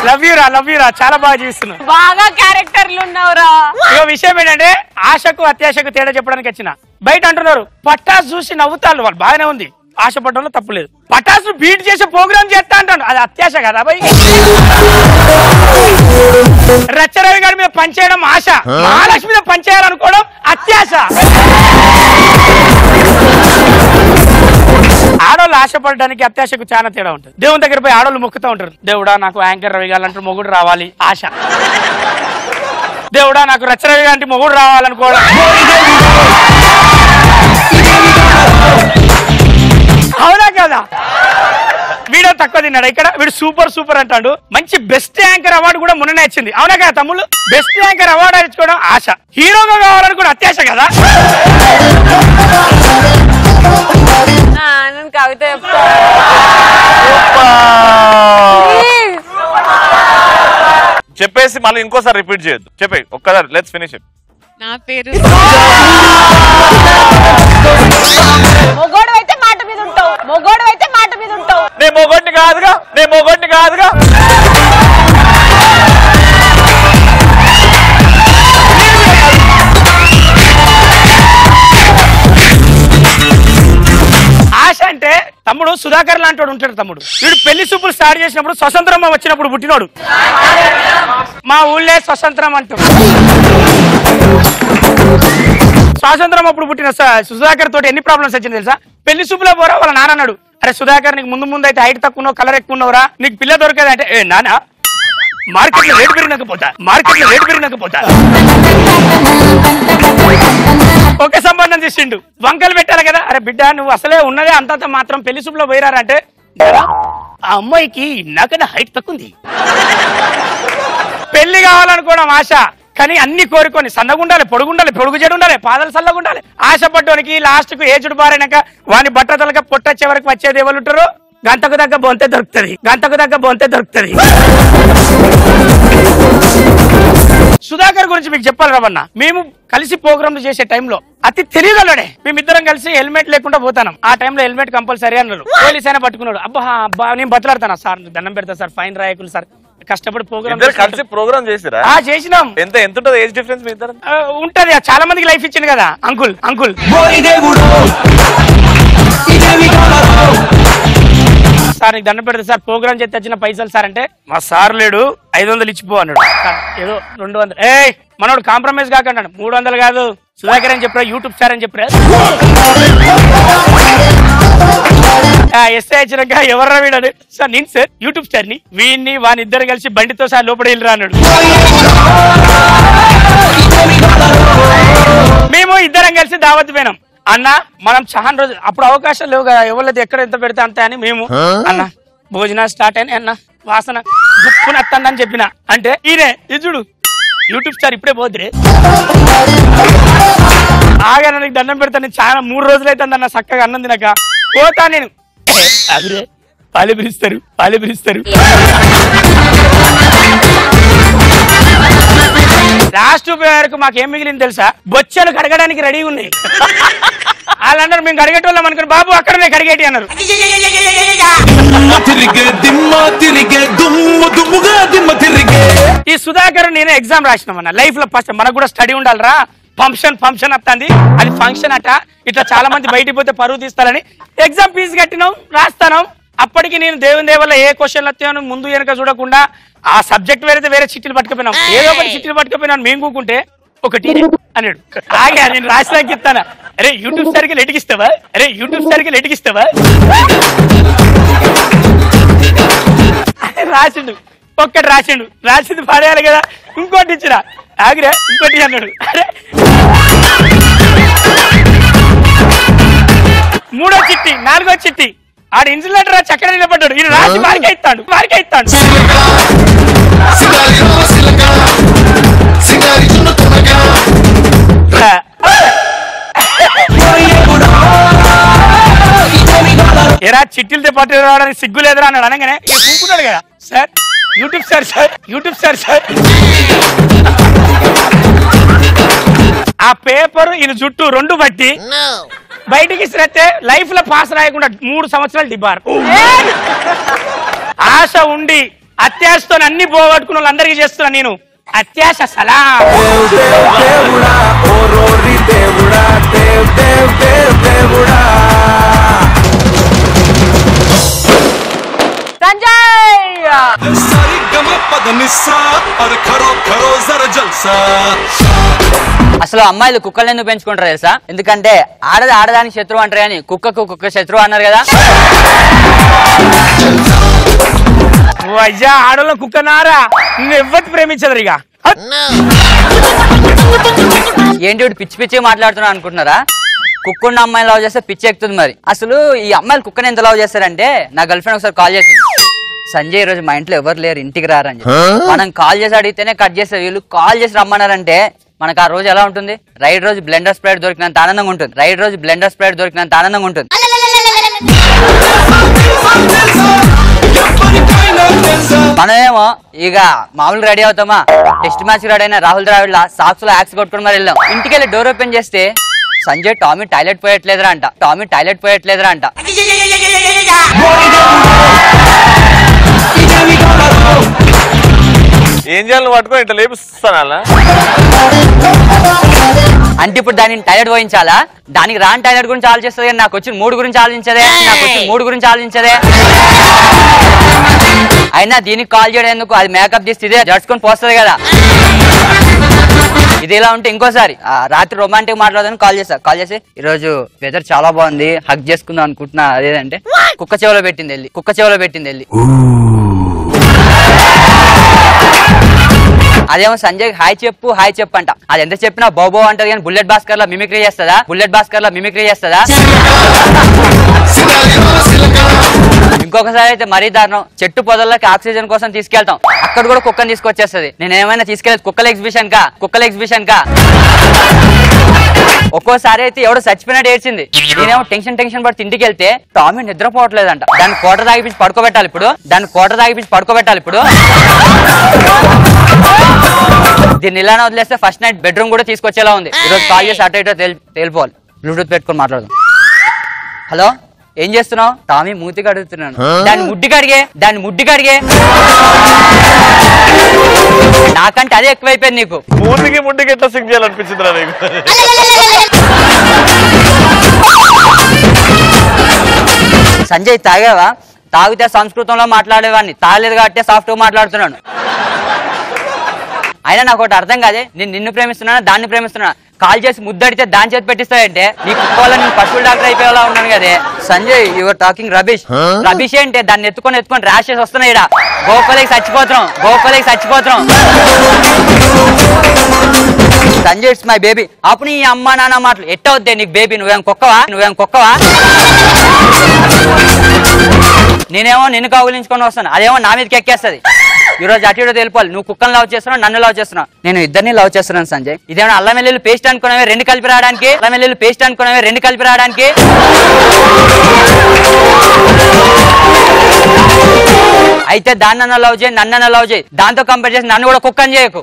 లవ్ యూరా చాలా బాగా జీవిస్తున్నావు. బాగా క్యారెక్టర్లు ఉన్నావురా. ఇక విషయం ఏంటంటే ఆశకు అత్యాశకు తేడా చెప్పడానికి వచ్చిన. బయట అంటున్నారు పటాస్ చూసి నవ్వుతారు వాళ్ళు, బాగానే ఉంది, ఆశ పడడంలో తప్పులేదు. పటాస్ బీట్ చేసే ప్రోగ్రామ్ చేస్తా అంటాను, అది అత్యాశ కదా భయ్. రచ్చరవి గారి మీద పనిచేయడం ఆశ, మహాలక్ష్మి మీద పనిచేయాలనుకోవడం అత్యాశ. ఆడవాళ్ళు ఆశపడడానికి అత్యాశకు చాలా తేడా ఉంటుంది. దేవుని దగ్గర పోయి ఆడవాళ్ళు మొక్కుతూ ఉంటారు, దేవుడా నాకు యాంకర్ రవి గారు మొగుడు రావాలి ఆశ, దేవుడా నాకు రచ్చరవి గారి మొగుడు రావాలనుకోవడం. అవునా కదా? వీడియో తక్కువ తిన్నాడు ఇక్కడ, వీడు సూపర్ అంటాడు. మంచి బెస్ట్ యాంకర్ అవార్డు కూడా మొన్ననే వచ్చింది. అవునా కదా తమ్ముళ్ళు? బెస్ట్ యాంకర్ అవార్డు ఇచ్చుకోవడం ఆశ, హీరోగా కావాలని కూడా అత్యాశ కదా. కవిత చెప్పేసి మళ్ళీ ఇంకోసారి రిపీట్ చేయొద్దు. చెప్పే ఒక్కసారి. Let's finish it. నా పేరు మొగోడు అయితే మాట మీద ఉంటావు, మొగోడు అయితే మాట మీద ఉంటావు. నే మొగోడిని కాదుగా. ఆశ అంటే తమ్ముడు సుధాకర్ లాంటి వాడు ఉంటాడు తమ్ముడు. వీడు పెళ్లి సూపులు స్టార్ట్ చేసినప్పుడు స్వతంత్రం వచ్చినప్పుడు పుట్టినోడు. మా ఊళ్ళే స్వతంత్రం అంటాడు. స్వాతంత్రం అప్పుడు పుట్టిన సుధాకర్ తోటి ఎన్ని ప్రాబ్లమ్స్ వచ్చింది తెలుసా? పెళ్లి సూపులో పోరా వాళ్ళ నాన్న అన్నాడు, అరే సుధాకర్ నీకు ముందు అయితే హైట్ తక్కువ ఉన్నావు, కలర్ ఎక్కువ ఉన్నావురా, నీకు పిల్ల దొరకదు అంటే, ఏ నాన్న మార్కెట్లో రేటు పెరిగినకపోతా ఒకే సంబంధం చేసిండు. వంకలు పెట్టాలి కదా, అరే బిడ్డ నువ్వు అసలే ఉన్నదే అంతంత మాత్రం, పెళ్లి సూపులో పోయిరారంటే ఆ అమ్మాయికి నాకన్నా హైట్ తక్కువ ఉంది. పెళ్లి కావాలనుకోవడం ఆశ, కానీ అన్ని కోరుకొని సన్నగుండాలి, పొడుగు చెడు ఉండాలి, పాదాలు సల్లగుండాలి. ఆశపడ్డానికి లాస్ట్ కు ఏజుడు బారైనాక వాని బట్టతలక పొట్టొచ్చే వరకు వచ్చేది ఎవరు ఉంటారు? గంతకు దగ్గ బొంతే దొరుకుతుంది. సుధాకర్ గురించి మీకు చెప్పాలి రవన్న, మేము కలిసి ప్రోగ్రాంలు చేసే టైంలో అతి తెలియగలడే. మేమిద్దరం కలిసి హెల్మెట్ లేకుండా పోతాం. ఆ టైంలో హెల్మెట్ కంపల్సరీ అన్నారు. పోలీస్ అయినా పట్టుకున్నాడు. అబ్బా నేను బతలాడతాను సార్, దండం పెడతా సార్, ఫైన్ రాయకులు సార్, కష్టపడి ప్రోగ్రామ్ కలిసి ప్రోగ్రామ్ చేసిరా? చేసినాం. ఎంత ఉంటుంది ఏజ్ డిఫరెన్స్ మీ ఇద్దరు? ఉంటది, చాలా మందికి లైఫ్ ఇచ్చింది కదా అంకుల్. సార్ నీకు దండం పెడతా సార్, ప్రోగ్రామ్ చేస్తే వచ్చిన పైసలు సార్ అంటే, మా సార్ లేడు 500 ఇచ్చిపో అన్నాడు. ఏదో 200. మనోడు కాంప్రమైజ్ కాకన్నాడు. 300 కాదు సుధాకర్ అని చెప్పరా, యూట్యూబ్ స్టార్ అని చెప్పరా. ఎస్ఐ వచ్చినాక ఎవర్రా వీడాడు సార్, నేను సార్ యూట్యూబ్ స్టార్ ని. వీడిని వానిద్దరు కలిసి బండితో సార్ లోపల వెళ్ళిరా అన్నాడు. మేము ఇద్దరం కలిసి దావత్ పోయినాం. అన్న మనం చాలా రోజులు అప్పుడు అవకాశం లేవు కదా, ఎవరిది ఎక్కడ ఎంత పెడితే అంతే అని మేము అన్న భోజనాలు స్టార్ట్ అయినాయి అన్న, వాసన గుప్పుని వస్తుందని చెప్పిన. అంటే ఈయనే ఇది చూడు యూట్యూబ్ స్టార్ ఇప్పుడే పోద్రే ఆగా నీకు దండం పెడతాను. చాలా 3 రోజులు అవుతుంది అన్న చక్కగా అన్నం తినక. పోతా నేను, అదిరే పాలు పిలుస్తారు. లాస్ట్ వరకు మాకేం మిగిలింది తెలుసా, బొచ్చలు కడగడానికి రెడీ ఉన్నాయి. వాళ్ళందరూ మేము కడిగేటోళ్ళం అనుకుని, బాబు అక్కడనే కడిగేటి అన్నారు. ఈ సుధాకర్ నేను ఎగ్జామ్ రాసినామన్న లైఫ్ లో ఫస్ట్. మనకు కూడా స్టడీ ఉండాలరా. ఫంక్షన్ వస్తుంది, అది ఫంక్షన్ అట. ఇట్లా చాలా మంది బయటికి పోతే పరువు తీస్తారని ఎగ్జామ్ ఫీజు కట్టినాం, రాస్తాను. అప్పటికి నేను దేవుని దేవల్ల ఏ క్వశ్చన్లు వస్తాయో ముందు వెనక చూడకుండా ఆ సబ్జెక్ట్ వేరే చిట్టీలు పట్టుకుపోయినాం. ఏదో ఒకటి చిట్టీలు పట్టుకుపోయినాను. మేము కూకుంటే ఒకటి అన్నాడు. ఆగా నేను రాసినాక ఇస్తానా, అరే యూట్యూబ్ సరికి లెటికిస్తావా రాసిండు. ఒక్కటి రాసింది పడేయాలి కదా, ఇంకోటి ఇచ్చినా ఆగిరా ఇంకోటి అన్నాడు. అరే 3వ చిట్టి 4వ చిట్టి ఆడ ఇన్సులేటర్ చక్కర నిలబడ్డాడు. ఈయన రాసి వారికే ఇస్తాడు. ఎరా చిట్టీలతో పట్టు రావడానికి సిగ్గు లేదురా అన్నాడు. అనగానే కూకున్నాడు కదా, సార్ యూట్యూబ్ స్టార్. ఆ పేపర్ ఈయన జుట్టు 2 బట్టి బయటికి ఇస్తే లైఫ్ లో పాస్ రాయకుండా 3 సంవత్సరాలు డిబార్. ఆశ ఉండి అత్యాశతో అన్ని పోగొట్టుకున్న వాళ్ళందరికీ చేస్తున్నా నేను అత్యాశ సలా. అసలు అమ్మాయిలు కుక్కలు ఎందుకు పెంచుకుంటారు తెలుసా? ఎందుకంటే ఆడదానికి శత్రువు అంటారు కానీ కుక్క శత్రువు అన్నారు కదా. అయ్యా ఆడలో కుక్కనారా, నువ్వు ఎవరు ప్రేమించదు ఇక. ఏంటి పిచ్చి మాట్లాడుతున్నా అనుకుంటున్నారా? కుక్కున్న అమ్మాయిని లవ్ చేస్తే పిచ్చి ఎక్కుతుంది. మరి అసలు ఈ అమ్మాయిలు కుక్కని ఎంత లవ్ చేస్తారంటే, నా గర్ల్ ఫ్రెండ్ ఒకసారి కాల్ చేసింది, సంజయ్ ఈ రోజు మా ఇంట్లో ఎవరు లేరు ఇంటికి రారని చెప్పి. మనం కాల్ చేసి అడిగితేనే కట్ చేస్తారు. వీళ్ళు కాల్ చేసి రమ్మన్నారంటే మనకు ఆ రోజు ఎలా ఉంటుంది? రైడ్ రోజు బ్లెండర్ స్ప్రైట్ దొరికినంత ఆనందంగా ఉంటుంది. మనమేమో ఇక మామూలు రెడీ అవుతామా, టెస్ట్ మ్యాచ్ రెడీ అయినా రాహుల్ ద్రావిడ్ సాక్స్ లో యాక్స్ కొట్టుకుని మరి వెళ్ళాం. ఇంటికి వెళ్ళి డోర్ ఓపెన్ చేస్తే సంజయ్ టామీ టాయిలెట్ పోయట్లేదురా అంట. ఏం చేయాలి పట్టుకో ఇట్లా లేపిస్తానా అంటే ఇప్పుడు దాన్ని టాయిలెట్ పోయించాలా? దానికి రాని టాయిలెట్ గురించి ఆలోచిస్తుంది కానీ నాకు వచ్చిన 3 గురించి ఆలోచించదే. అయినా దీనికి కాల్ చేయడం ఎందుకు? అది మేకప్ చేసి ఇదే జడుచుకొని పోస్తుంది కదా. ఇది ఇలా ఉంటే ఇంకోసారి రాత్రి రొమాంటిక్ మాట్లాడదని కాల్ చేసి ఈరోజు వెదర్ చాలా బాగుంది, హగ్ చేసుకుందాం అనుకుంటున్నా. అదేదంటే కుక్క చెవులో పెట్టింది వెళ్ళి. అదేమో సంజయ్ హాయ్ చెప్పు అంట. అది ఎంత చెప్పినా బాబో అంటది కానీ బుల్లెట్ భాస్కర్ లో మిమిక్రీ చేస్తుందా? ఇంకొకసారి అయితే మరీ దారుణం, చెట్టు పొదల్లోకి ఆక్సిజన్ కోసం తీసుకెళ్తాం, అక్కడ కూడా కుక్కని తీసుకొచ్చేస్తుంది. నేను ఏమైనా తీసుకెళ్ళి కుక్కల ఎగ్జిబిషన్ కా. ఒక్కోసారి అయితే ఎవడో చచ్చిపోయినట్టు ఏడ్చింది. నేనేమో టెన్షన్ పడి ఇంటికి వెళ్తే టామీ నిద్రపోవట్లేదంట. దాన్ని కోట తాగిపించి పడుకోబెట్టాలి ఇప్పుడు. దీన్ని ఇలానే వదిలేస్తే ఫస్ట్ నైట్ బెడ్రూమ్ కూడా తీసుకొచ్చేలా ఉంది. ఈరోజు కాల్ చేసి అటో ఇటో తేలిపోవాలి. బ్లూటూత్ పెట్టుకొని మాట్లాడదాం. ఏం చేస్తున్నావు? టామీ మూతి కడుగుతున్నాను. దాన్ని ముడ్డి కడిగే నాకంటే అదే ఎక్కువైపోయింది నీకు. మూతికి ముడ్డికి ఎట్లా సింక్ చేయాలనిపించింది నీకు? సంజయ్ తాగావా? తాగితే సంస్కృతంలో మాట్లాడేవాడిని, తాగలేదు కాబట్టి సాఫ్ట్గా మాట్లాడుతున్నాను. అయినా నాకు ఒకటి అర్థం కాదే, నేను నిన్ను ప్రేమిస్తున్నాను దాన్ని ప్రేమిస్తున్నాను. కాల్ చేసి ముద్దడితే దాని చేతి పెట్టిస్తాయంటే నీ కుక్క వల్ల నేను పశువుల డాక్టర్ అయిపోయేలా ఉన్నాను కదే. Sanjay you're talking rubbish. Rubbish ఏంటే దాన్ని ఎత్తుకొని ర్యాషెస్ వస్తున్నాయి. ఇక్కడ గోపాలకి చచ్చిపోతున్నాం. Sanjay it's my baby. అప్పుడు నీ అమ్మ నాన్న మాటలు ఎట్ట వద్దే నీకు బేబీ? నువ్వేం కుక్కవా? నేనేమో నిన్ను కౌగిలించుకొని వస్తాను, అదేమో నా మీదకి ఎక్కేస్తుంది. ఈ రోజు అటు ఇటు తెలిపాలి. నువ్వు కుక్కను లవ్ చేస్తున్నావు, నన్ను లవ్ చేస్తున్నావు. నేను ఇద్దరిని లవ్ చేస్తున్నాను సంజయ్. ఇదేమో అల్లం వెల్లుల్లి పేస్ట్ అనుకున్నావే రెండు కలిపి రావడానికి. అయితే దాన్ని లవ్ చేయి, నన్ను లవ్ చేయి. దాంతో కంపేర్ చేసి నన్ను కూడా కుక్కని చేయకు.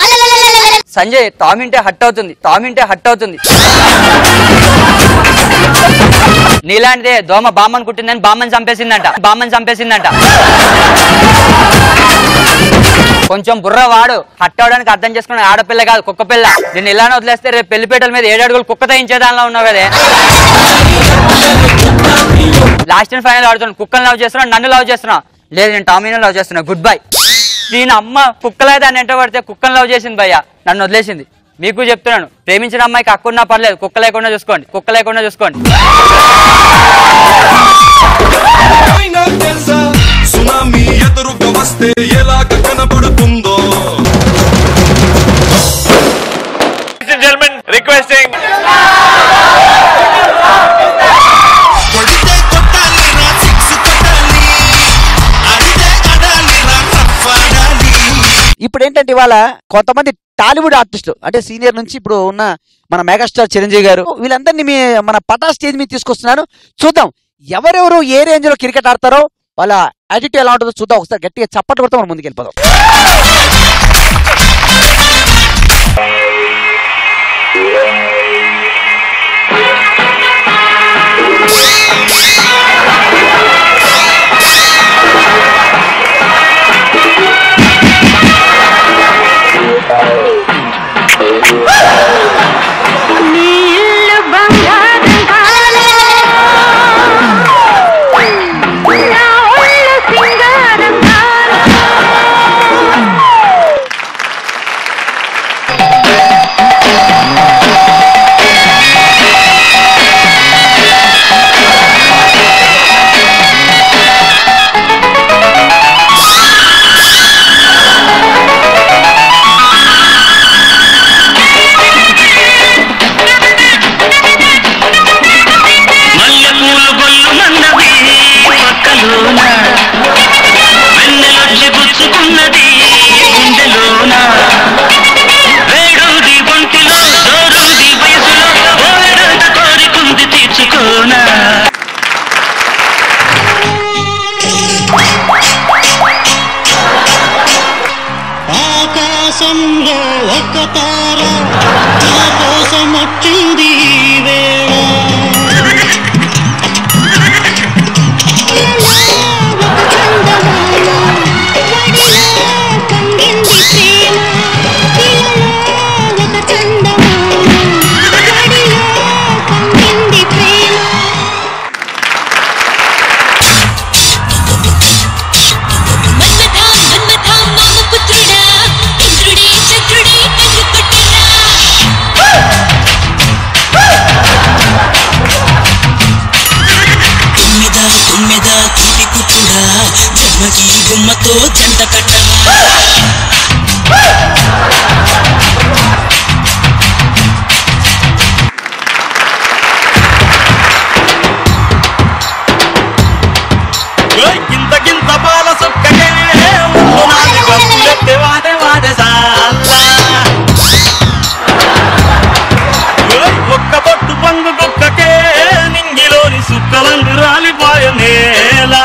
సంజయ్ తామింటే హట్ అవుతుంది. నీలాంటిదే దోమ బామ్మని కుట్టిందని బామ్మని చంపేసిందంట. కొంచెం బుర్ర వాడు. హట్ అవడానికి అర్థం చేసుకున్న ఆడపిల్ల కాదు, కుక్క పిల్ల. నేను ఇలానే వదిలేస్తే రేపు పెళ్లిపేటల మీద 7 అడుగులు కుక్క తయించేదానిలో ఉన్నావు కదే. లాస్ట్ అండ్ ఫైనల్ ఆడుతున్నాను. కుక్కను లవ్ చేస్తున్నావు, నన్ను లవ్ చేస్తున్నావు. లేదు, నేను టామీని లవ్ చేస్తున్నా. Good bye. నేను అమ్మ కుక్కలైతే దాన్ని ఎంట పడితే కుక్కను లవ్ చేసింది భయ్య, నన్ను వదిలేసింది. మీకు చెప్తున్నాను, ప్రేమించిన అమ్మాయికి హక్కున్నా పర్లేదు, కుక్క లేకుండా చూసుకోండి. సునామీ ఎదురుగా వస్తే ఎలాగ కనబడుతుందో. రిక్వెస్టింగ్ ఇప్పుడు ఏంటంటే ఇవాళ కొంతమంది టాలీవుడ్ ఆర్టిస్టులు అంటే సీనియర్ నుంచి ఇప్పుడు ఉన్న మన మెగాస్టార్ చిరంజీవి గారు వీళ్ళందరినీ మన పటా స్టేజ్ మీద తీసుకొస్తున్నాను. చూద్దాం ఎవరెవరు ఏ రేంజ్ లో క్రికెట్ ఆడతారో, వాళ్ళ యాటిట్యూడ్ ఎలా ఉంటుందో చూద్దాం. ఒకసారి గట్టిగా చప్పట్లు కొడతాం, మనం ముందుకు వెళ్ళిపోదాం. ఆకాశంలో ఒక తార నా కోసం వచ్చింది వేళ. జన్మకి గుమ్మతో జంట కట్టవా. గింత గింత బాల సొక్కకే వాడే వాడే ఒక్క బొట్టు పంగు కుక్కకే నింగిలోని సుక్కలందు రాలిపోయ నేలా.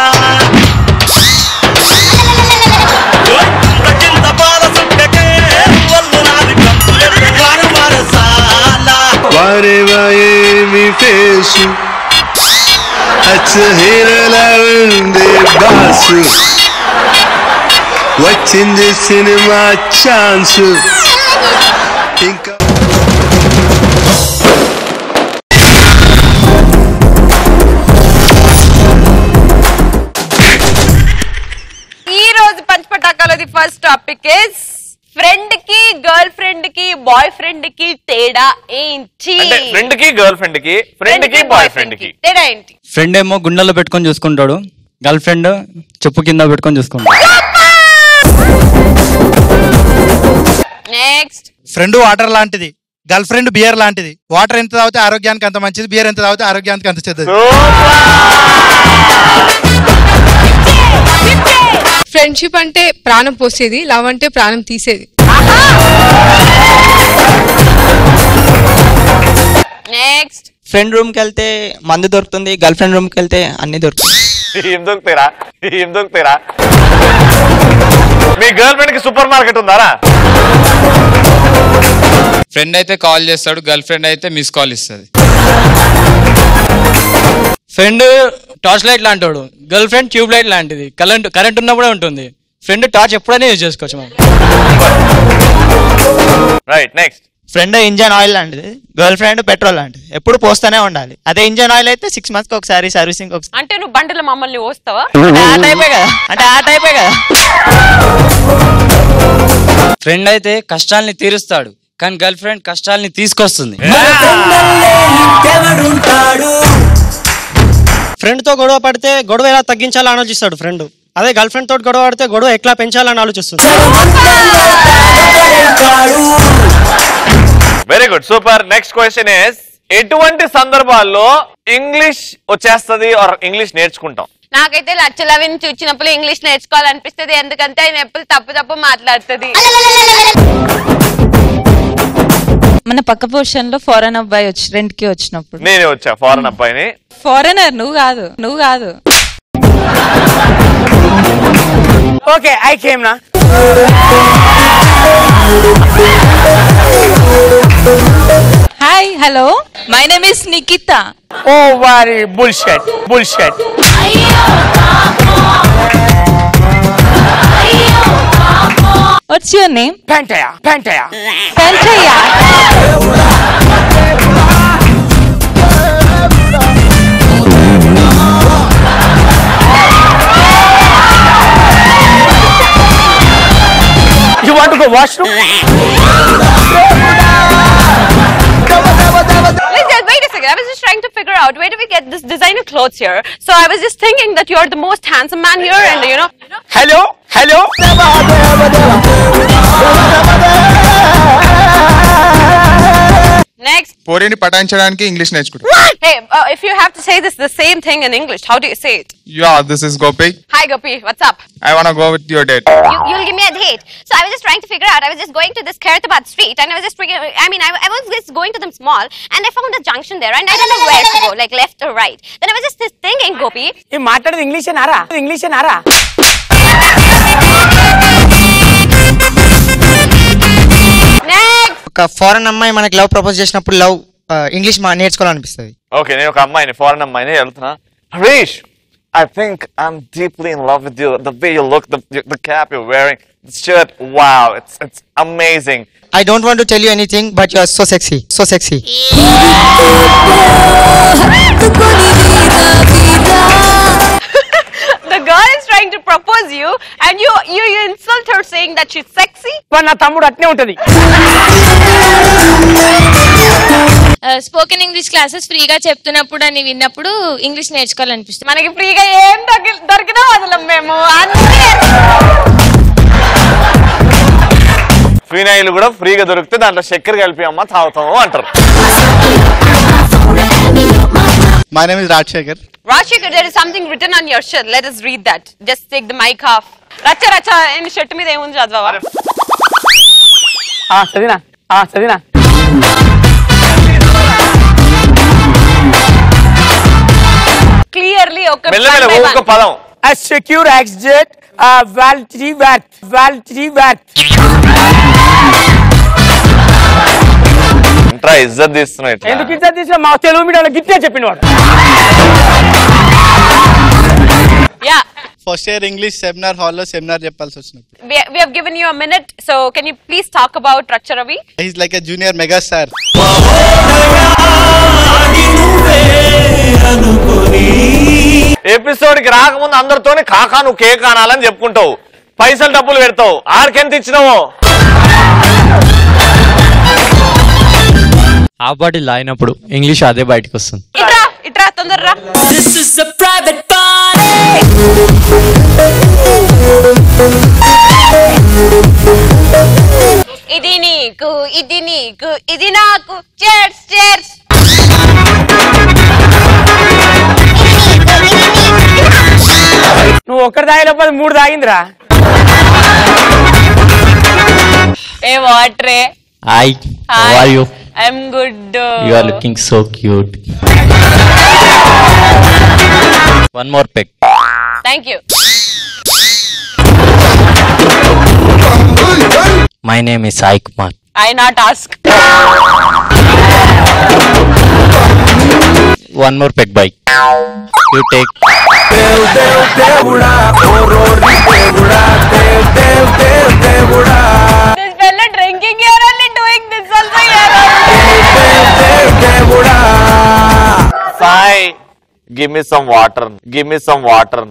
హీరోలా ఉంది బాసు వచ్చింది సినిమా ఛాన్స్ ఇంకా ఈ రోజు పంచపటాకాలది ఫస్ట్ టాపిక్ ఇస్ ఫ్రెండ్ కి గర్ల్ ఫ్రెండ్ కి బాయ్ ఫ్రెండ్ కి తేడా ఏంటి? ఫ్రెండ్ కి గర్ల్ ఫ్రెండ్ కి ఫ్రెండ్ కి బాయ్ ఫ్రెండ్ కి తేడా ఏంటి? ఫ్రెండ్ ఏమో గుండెల్లో పెట్టుకొని చూసుకుంటాడు, గర్ల్ ఫ్రెండ్ చెప్పు కింద పెట్టుకొని చూసుకుంటాడు. నెక్స్ట్ ఫ్రెండ్ వాటర్ లాంటిది, గర్ల్ ఫ్రెండ్ బియర్ లాంటిది. వాటర్ ఎంత తాగితే ఆరోగ్యానికి అంత మంచిది, బియర్ ఎంత తాగితే ఆరోగ్యానికి అంత చెడ్డది. ఫ్రెండ్షిప్ అంటే ప్రాణం పోసేది, లవ్ అంటే ప్రాణం తీసేది. నెక్స్ట్ ఫ్రెండ్ రూమ్ కి వెళ్తే మందు దొరుకుతుంది, గర్ల్ ఫ్రెండ్ రూమ్ కి వెళ్తే అన్ని దొరుకుతుంది. ఏం దొరుకుతాయిరా ఏం దొరుకుతాయిరా? మీ గర్ల్ ఫ్రెండ్ కి సూపర్ మార్కెట్ ఉందారా? ఫ్రెండ్ అయితే కాల్ చేస్తాడు, గర్ల్ ఫ్రెండ్ అయితే మిస్ కాల్ ఇస్తుంది. ఫ్రెండ్ టార్చ్ లైట్ లాంటాడు, గర్ల్ ఫ్రెండ్ ట్యూబ్ లైట్ లాంటిది. కరెంట్ ఉన్నప్పుడే ఉంటుంది. ఫ్రెండ్ టార్చ్ ఎప్పుడైనా యూజ్ చేసుకోవచ్చు మనం. Right next friend engine oil లాంటిది, గర్ల్ ఫ్రెండ్ పెట్రోల్ లాంటిది. ఎప్పుడు పోస్తూనే ఉండాలి. అదే ఇంజన్ ఆయిల్ అయితే 6 months కి ఒకసారి సర్వీసింగ్ ఒకసారి. అంటే నువ్వు బండిలో మమ్మల్ని పోస్తావా? ఆ టైపే కదా. ఫ్రెండ్ అయితే కష్టాల్ని తీరుస్తాడు, కానీ గర్ల్ ఫ్రెండ్ కష్టాల్ని తీసుకొస్తుంది. ఫ్రెండ్ తో గొడవ పడితే గొడవ ఎలా తగ్గించాలని ఆలోచిస్తాడు ఫ్రెండ్. అదే గర్ల్ ఫ్రెండ్ తోటి గొడవ పడితే గొడవ ఎట్లా పెంచాలని ఆలోచిస్తుంది. Very good super. Next question is ఎటువంటి సందర్భాల్లో ఇంగ్లీష్ వచ్చేస్తుంది ఆర్ ఇంగ్లీష్ నేర్చుకుంటాం? నాకైతే లచ్చలవిని చూసినప్పుడు ఇంగ్లీష్ నేర్చుకోవాలనిపిస్తుంది, ఎందుకంటే ఆయన ఎప్పుడు తప్పు మాట్లాడుతుంది. మన పక్క పోర్షన్ లో ఫారెన్ అబ్బాయి వచ్చి రెంట్ కి వచ్చినప్పుడు నేనే వచ్చా ఫారెన్ అబ్బాయిని. ఫారెనర్ నువ్వు కాదు. ఓకే ఐ కేమ్ నా. Hi hello my name is Nikita. ఓ వారి bullshit. What's your name? Pentaiah. You want to go washroom? Wait a second. I was just trying to figure out where do we get this designer clothes here. So I was just thinking that you're the most handsome man here, and you know. Hello. Next. పోరిని పటాయించడానికి English నేర్చుకుంటా. Hey, if you have to say this the same thing in English, how do you say it? Yeah, this is Gopi. Hi Gopi, what's up? I wanna go with your date. You'll give me a date. So I was just trying to figure out. I was just going to this Khairatabad street, and I was just I was just going to them small, and I found a junction there, and I don't know where to go, like left or right. Then I was just thinking, Gopi. You మాట్లాడేది English Nara? ఒక foreign అమ్మాయి మనకి love propose చేసినప్పుడు love English నేర్చుకోవాలనిపిస్తుంది. Okay నేను ఒక అమ్మాయిని foreign అమ్మాయిని వెళ్తున్నా. Harish, I think I'm deeply in love with you. The way you look, the cap you're wearing, the shirt, wow, it's amazing. I don't want to tell you anything, but you are so sexy. The girl is trying to propose you, and you insult her saying that she's sexy. నా తమ్ముడు అట్నే ఉంటది. Spoken English classes ఫ్రీగా చెప్తున్నప్పుడు అని విన్నప్పుడు English నేర్చుకోవాలనిపిస్తుంది. మనకి ఫ్రీగా ఏం దొరికినా వదలం మేము. ఫినాయిల్ కూడా ఫ్రీగా దొరికితే దాంట్లో చక్కెర కలిపి అమ్మ తాగుతాము అంటారు. My name is Rajshekhar. Rajshekhar, there is something written on your shirt. Let us read that. Just take the mic off. Racha in shirt మీద ఏముంది చదవవా? చదివినా. Clearly ఒక పదం. A secure exit, validity worth. ఏంట్రా ఇజ్జత్ తీస్తున్నావు ఇట్లా? ఎందుకు ఇజ్జత్ తీసిన మా తెలుగు మీడియాలో గిట్టే చెప్పిన వాడు. ఫస్ట్ ఇయర్ ఇంగ్లీష్ సెమినార్ హాల్లో సెమినార్ చెప్పాల్సి వచ్చినప్పుడు We have given you a minute, so can you please talk about Raksha Ravi? Is like a junior mega star. Episode కి రాకముందు అందరితోని కాకా నువ్వు కేక్ అనాలని చెప్పుకుంటావు, పైసలు డబ్బులు పెడతావు, ఆడికెంత ఇచ్చినావో. ఆ బాటి లాగినప్పుడు ఇంగ్లీష్ అదే బయటకు వస్తుంది. ఇట్రా తొందరరా. ఇది నీకు, ఇది నీకు, ఇది నాకు. Chairs chairs. నువ్వు ఒక్కటి తాగినప్పుడు 3 తాగిందిరా. ఏ వాటరే. Hi, how are you? I'm good. You are looking so cute. One more peck. Thank you. My name is Sai Kumar. I not ask. One more peck, bye. You take. This fella drinking here only, doing this also here Sai, give me some water. Give me some water.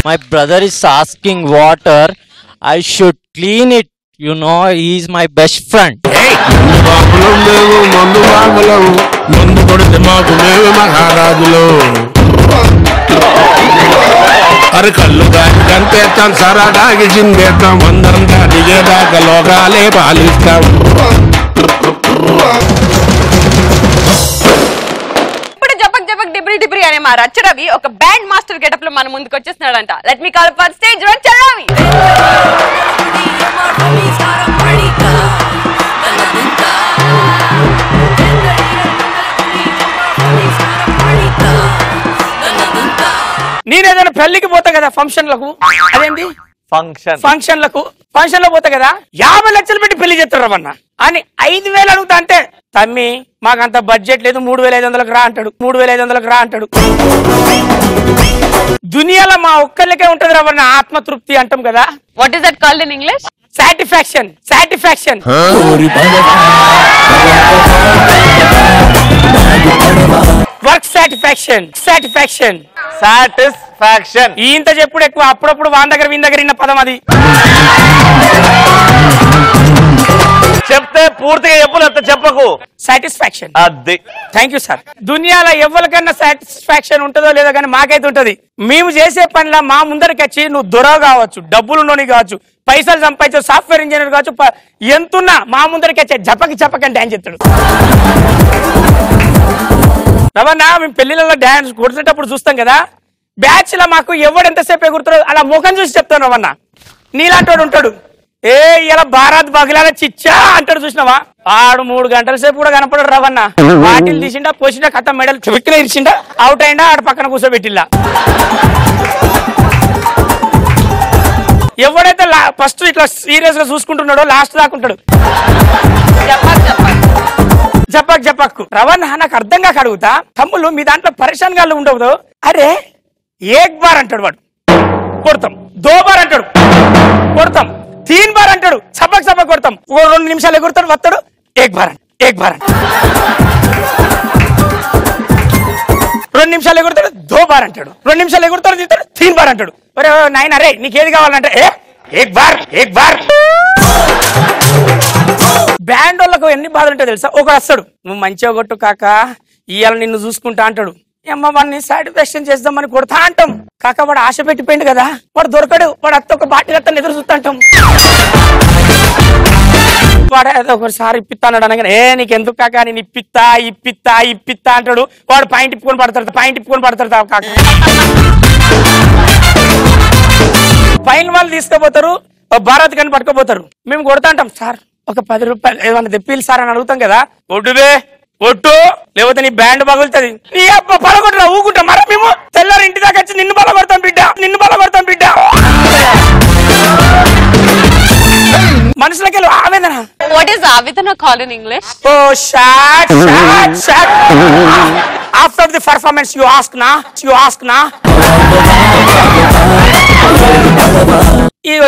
My brother is asking water. I should clean it. You know, he is my best friend. ముందు కొడితే మాకు లేవు మహారాజులు. అరే కళ్ళు దాటి కంతేస్తాం, సరదాగి చిందేస్తాం, అందరం దిగేదాకా లోకాలే పాలిస్తాం. ఇప్పుడు జపక్ జపక్ డిబ్రి డిబ్రి అనే మా రచ్చ రవి ఒక బ్యాండ్ మాస్టర్ గెటప్ లో మన ముందుకు వచ్చేస్తున్నాడంట. Let me call for stage Rachha Ravi. నేనేదైనా పెళ్లికి పోతా కదా ఫంక్షన్లకు, అదేంటి ఫంక్షన్లకు పోతా కదా, 50 లక్షలు పెట్టి పెళ్లి చేస్తారు రవన్న అని 5,000 అడుగుతా అంటే, తమ్మి మాకంత బడ్జెట్ లేదు, 3,500లకు రా అంటాడు. 3,500లకు రా అంటాడు. దునియాలో మా ఒక్కళ్ళకే ఉంటది రవన్న ఆత్మతృప్తి అంటాం కదా. What is that called in English? Satisfaction. Satisfaction. Work satisfaction. Satisfaction. Satisfaction. ఇంత చెప్పుడు ఎక్కువ, అప్పుడప్పుడు వాన్ దగ్గర వీని దగ్గర ఇన్న పదం అది. చెప్తే పూర్తిగా చెప్పు, లేకపోతే చెప్పకు. సాటిస్ఫాక్షన్. అది. Thank you sir. దునియాలో ఎవరికన్నా సాటిస్ఫాక్షన్ ఉంటుందో లేదో కానీ మాకైతే ఉంటది. మేము చేసే పనిలో మా ముందరికి వచ్చి నువ్వు దొర కావచ్చు, డబ్బులు ఉన్నోని కావచ్చు, పైసలు సంపాదించు, సాఫ్ట్వేర్ ఇంజనీర్ కావచ్చు, ఎంతున్నా మా ముందరికి వచ్చే జపకి చెప్పకంటే అని చెప్తాడు. రవణ మేము పెళ్లిళ్ళలో డాన్స్ కొడుతున్నప్పుడు చూస్తాం కదా, బ్యాచ్ లో మాకు ఎవడు ఎంతసేపు ఎగురుతాడో అలా ముఖం చూసి చెప్తాను రవణ. నీలాంటి వాడు ఉంటాడు, ఏ ఇలా భారత్ బగిలాల చిచ్చా అంటాడు చూసినావా, ఆడు 3 గంటల సేపు కూడా కనపడాడు రవణ. వాటిని తీసిండా, పోసిండా, కథ మెడల్ విక్కిన ఇరిచిండా, అవుట్ అయినా ఆడు పక్కన కూర్చోబెట్టిల్లా. ఎవడైతే ఫస్ట్ ఇట్లా సీరియస్ గా చూసుకుంటున్నాడో లాస్ట్ దాకుంటాడు. జపక్ జపక్. రవణ నాకు అర్థం కాక అడుగుతా, తమ్ముళ్ళు మీ దాంట్లో పరేషాన్ గాళ్ళు ఉండవు. అరే ఏక్ బార్ అంటాడు వాడు, కొడతాం. 2 బార్ అంటాడు, కొడతాం. 3 బార్ అంటాడు, చపక్ చపక్ కొడతాం. 2 నిమిషాలు ఎగురుతాడు, వస్తాడు, ఏక్ బార్ అంట, ఏక్ బార్ అంట. 2 నిమిషాలు ఎగురుతాడు, 2 బార్ అంటాడు. 2 నిమిషాలు ఎగురుతాడు, 3 బార్ అంటాడు. ఒరే నాయన రే నీకేది కావాలంటే ఏక్ బార్, ఏక్ బార్. బ్యాండ్ వాళ్ళకు ఎన్ని బాధలు ఉంటాయో తెలుసా. ఒకడు వస్తాడు, నువ్వు మంచిగా కొట్టు కాక, ఇవాళ నిన్ను చూసుకుంటా అంటాడు. అమ్మ వాడిని సాటిస్ఫాక్షన్ చేద్దామని కొడతా అంటాం. కాక వాడు ఆశ పెట్టిపోయింది కదా, వాడు దొరకడు. వాడు అత్త ఒక బాటి అత్తని ఎదురు చూస్తా అంటాం. వాడు ఏదో ఒకసారి ఇప్పిత్తా అన్నాడు అనగానే, నీకెందుకు కాక నేను ఇప్పిత్తా ఇప్పిత్తా ఇప్పిత్తా అంటాడు. వాడు పాయింట్ ఇప్పుకొని పడతాడు, పాయింట్ ఇప్పుకొని పడతాడు కాక. పైన వాళ్ళు తీసుకుపోతారు, భారత్ కానీ పట్టుకుపోతారు. మేము కొడతా అంటాం, సార్ ఒక 10 రూపాయలు ఏమన్నా తెప్పిల్లు సార్ అని అడుగుతాం కదా. ఒడ్డుదే ఒట్టు, లేకపోతే నీ బ్యాండ్ పగులుతుంది. నీ అబ్బ పలగొట్టరా ఊకుంటాం. మరి మేము తెల్లారి ఇంటి దాకా వచ్చి నిన్ను బలగొడతాం బిడ్డ, నిన్ను బలగొడతాం బిడ్డ. మనసులోకి ఆవేదన. What is ఆవేదన called in English? Oh, shut. After the performance, you ask na.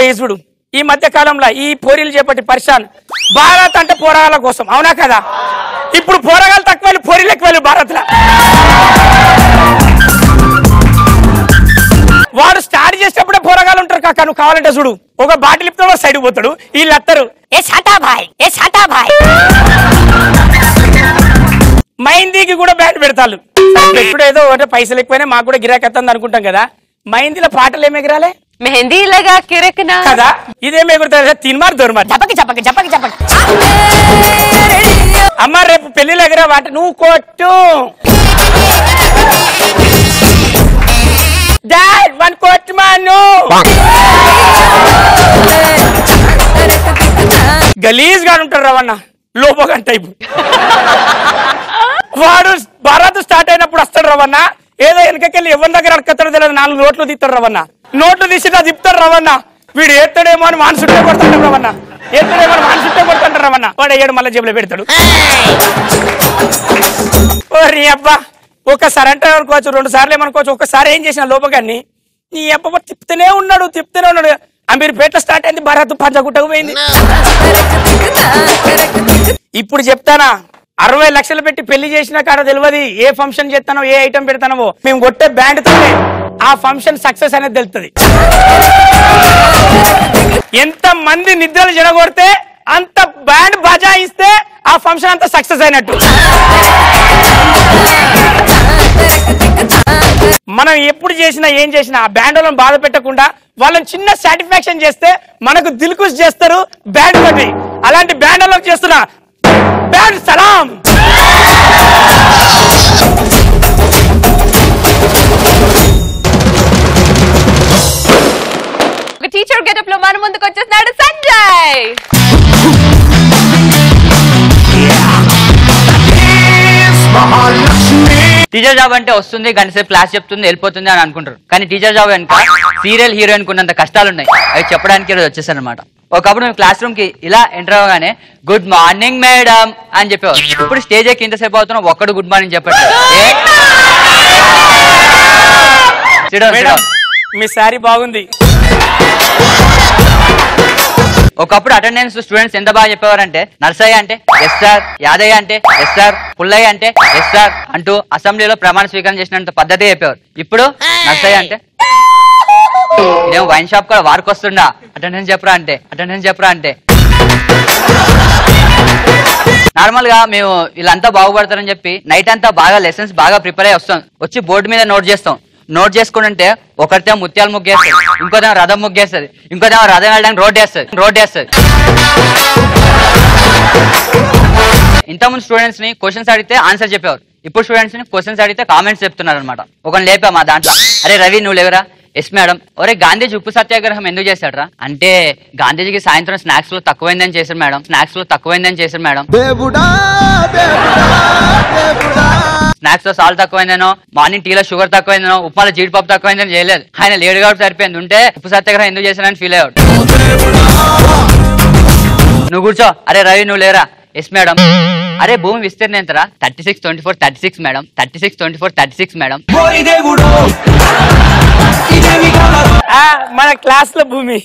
ఈసుడు ఈ మధ్య కాలంలో ఈ పోరీలు చేపట్టి పరిశాన్. భారత్ అంటే పోరాగాల కోసం, అవునా కదా? ఇప్పుడు పోరాగాలు తక్కువ, పోరీలు ఎక్కువ భారత్ లా. వాడు స్టార్ట్ చేసేటప్పుడే పోరాగాలు ఉంటారు కాక. నువ్వు కావాలంటే చూడు, ఒక బాటిల్ ఇప్పుతాడు, సైడ్ పోతాడు, వీళ్ళు అత్తరు ఏ సాటా భాయ్. మైందీకి కూడా బ్యాండ్ పెడతారు. ఎప్పుడు ఏదో ఒకటే పైసలు ఎక్కువైనా మాకు కూడా గిరాకీ వస్తుంది అనుకుంటాం కదా. మైందీలో పాటలు ఏమి ఎగరాలే? మెహందీ ఇలాగా కిరకనా కదా. ఇదేమి ఎగురుతారు? తిన్మార్ దొరమార్ చప్పకి. అమ్మ రేపు పెళ్లిలో ఎగరా వాట నువ్వు కొట్టు. డాడ్ వన్ కొట్టు మాను. గలీజ్ గా ఉంటారు రవణ, లోపగన్ టైపు. వాడు భారత్ స్టార్ట్ అయినప్పుడు వస్తాడు రవణ, ఏదో వెనకెళ్ళి ఎవరి దగ్గర అడకతాడో తెలియదు, 4 నోట్లు తీస్తాడు రవణ. నోట్లు తీసి తిప్పుతాడు రవణ. వీడు ఏస్తాడేమో అని మానసుట్టే కొడతాడు రవణ. వాడు అయ్యాడు మళ్ళీ జేబులో పెడతాడు. ఓరి అబ్బా, ఒకసారి అంటే అనుకోవచ్చు, 2 సార్లు ఏమనుకోవచ్చు. ఒకసారి ఏం చేసిన లోపగాన్ని నీ అబ్బా తిప్పుతూనే ఉన్నాడు. అమీర్పేట స్టార్ట్ అయింది, భారత్ పంచగుట్టకు పోయింది. ఇప్పుడు చెప్తానా, 60 లక్షలు పెట్టి పెళ్లి చేసిన కాడ తెలియదు ఏ ఫంక్షన్ చేస్తానో, ఏ ఐటమ్ పెడతానో. మేము కొట్టే బ్యాండ్ తోనే ఆ ఫంక్షన్ సక్సెస్ అనేది తెలుస్తుంది. ఎంత మంది నిద్రలు జడగొడితే అంత బ్యాండ్ బజాయిస్తే ఆ ఫంక్షన్ అంతా సక్సెస్ అయినట్టు. మనం ఎప్పుడు చేసినా ఏం చేసినా ఆ బ్యాండ్ వాళ్ళని బాధ పెట్టకుండా వాళ్ళని చిన్న సాటిస్ఫాక్షన్ చేస్తే మనకు దిల్కుష్ చేస్తారు బ్యాండ్ తోటి. అలాంటి బ్యాండ్ వాళ్ళకి చేస్తున్నా బ్యాండ్ సలాం. ఒక టీచర్ గెటప్ లో మన ముందుకు వచ్చేస్తున్నాడు సంజయ్. టీచర్ జాబ్ అంటే వస్తుంది, గంట సేపు క్లాస్ చెప్తుంది, వెళ్ళిపోతుంది అని అనుకుంటారు. కానీ టీచర్ జాబ్ వెనుక సీరియల్ హీరోయిన్ కున్నంత కష్టాలు ఉన్నాయి. అవి చెప్పడానికి ఈరోజు వచ్చేసాను అనమాట. ఒకప్పుడు మేము క్లాస్ రూమ్ కి ఇలా ఎంటర్ అవ్వగానే గుడ్ మార్నింగ్ మేడం అని చెప్పేవారు. ఇప్పుడు స్టేజ్ ఎక్కి ఇంతసేపు అవుతున్నాం, ఒక్కడు గుడ్ మార్నింగ్ చెప్పట్లేదు. మీ సారీ బాగుంది. ఒకప్పుడు అటెండెన్స్ స్టూడెంట్స్ ఎంత బాగా చెప్పేవారంటే, నర్సయ్య అంటే ఎస్ సార్, యాదయ్య అంటే ఎస్ సార్, పుల్లయ్య అంటే ఎస్ సార్ అంటూ అసెంబ్లీలో ప్రమాణ స్వీకారం చేసినంత పద్ధతి చెప్పేవారు. ఇప్పుడు నర్సయ్య అంటే నేను వైన్ షాప్ కూడా వారికి వస్తుండా, అటెండెన్స్ చెప్పరా అంటే. నార్మల్ గా మేము వీళ్ళంతా బాగుపడతారని చెప్పి నైట్ అంతా బాగా లెసన్స్ బాగా ప్రిపేర్ అయ్యి వస్తాం. వచ్చి బోర్డు మీద నోట్ చేసుకుంటే ఒకరితే ముత్యాలు ముగ్గేస్తుంది, ఇంకోదేమో రథం ముగ్గేస్తుంది, ఇంకోదేమో రథం వెళ్ళడానికి రోడ్ వేస్తుంది. ఇంతకుముందు స్టూడెంట్స్ ని క్వశ్చన్స్ అడిగితే ఆన్సర్ చెప్పేవారు. ఇప్పుడు స్టూడెంట్స్ ని క్వశ్చన్స్ అడిగితే కామెంట్స్ చెప్తున్నారు అనమాట. ఒకరిని లేపా మా దాంట్లో, అరే రవి నువ్వు లేవరా? Yes madam. ఒరే గాంధీజీ ఉప్పు సత్యాగ్రహం ఎందుకు చేశాడరా అంటే, గాంధీజీకి సాయంత్రం స్నాక్స్ లో తక్కువైందని చేశారు మేడం. స్నాక్స్ లో సాల్ట్ తక్కువైందనో, మార్నింగ్ టీలో షుగర్ తక్కువైందనో, ఉప్మాలో జీడిపప్పు తక్కువైందని చేయలేదు. ఆయన లేడు కాబట్టి సరిపోయింది. ఉంటే ఉప్పు సత్యాగ్రహం ఎందుకు చేశానని ఫీల్ అయ్యాడు. నువ్వు కూర్చో. అరే రవి నువ్వు లేరా? Yes madam. అరే భూమి విస్తీర్ణం ఎంతరా? 3624 మేడం. 3624 మేడం. మన క్లాస్ లో భూమి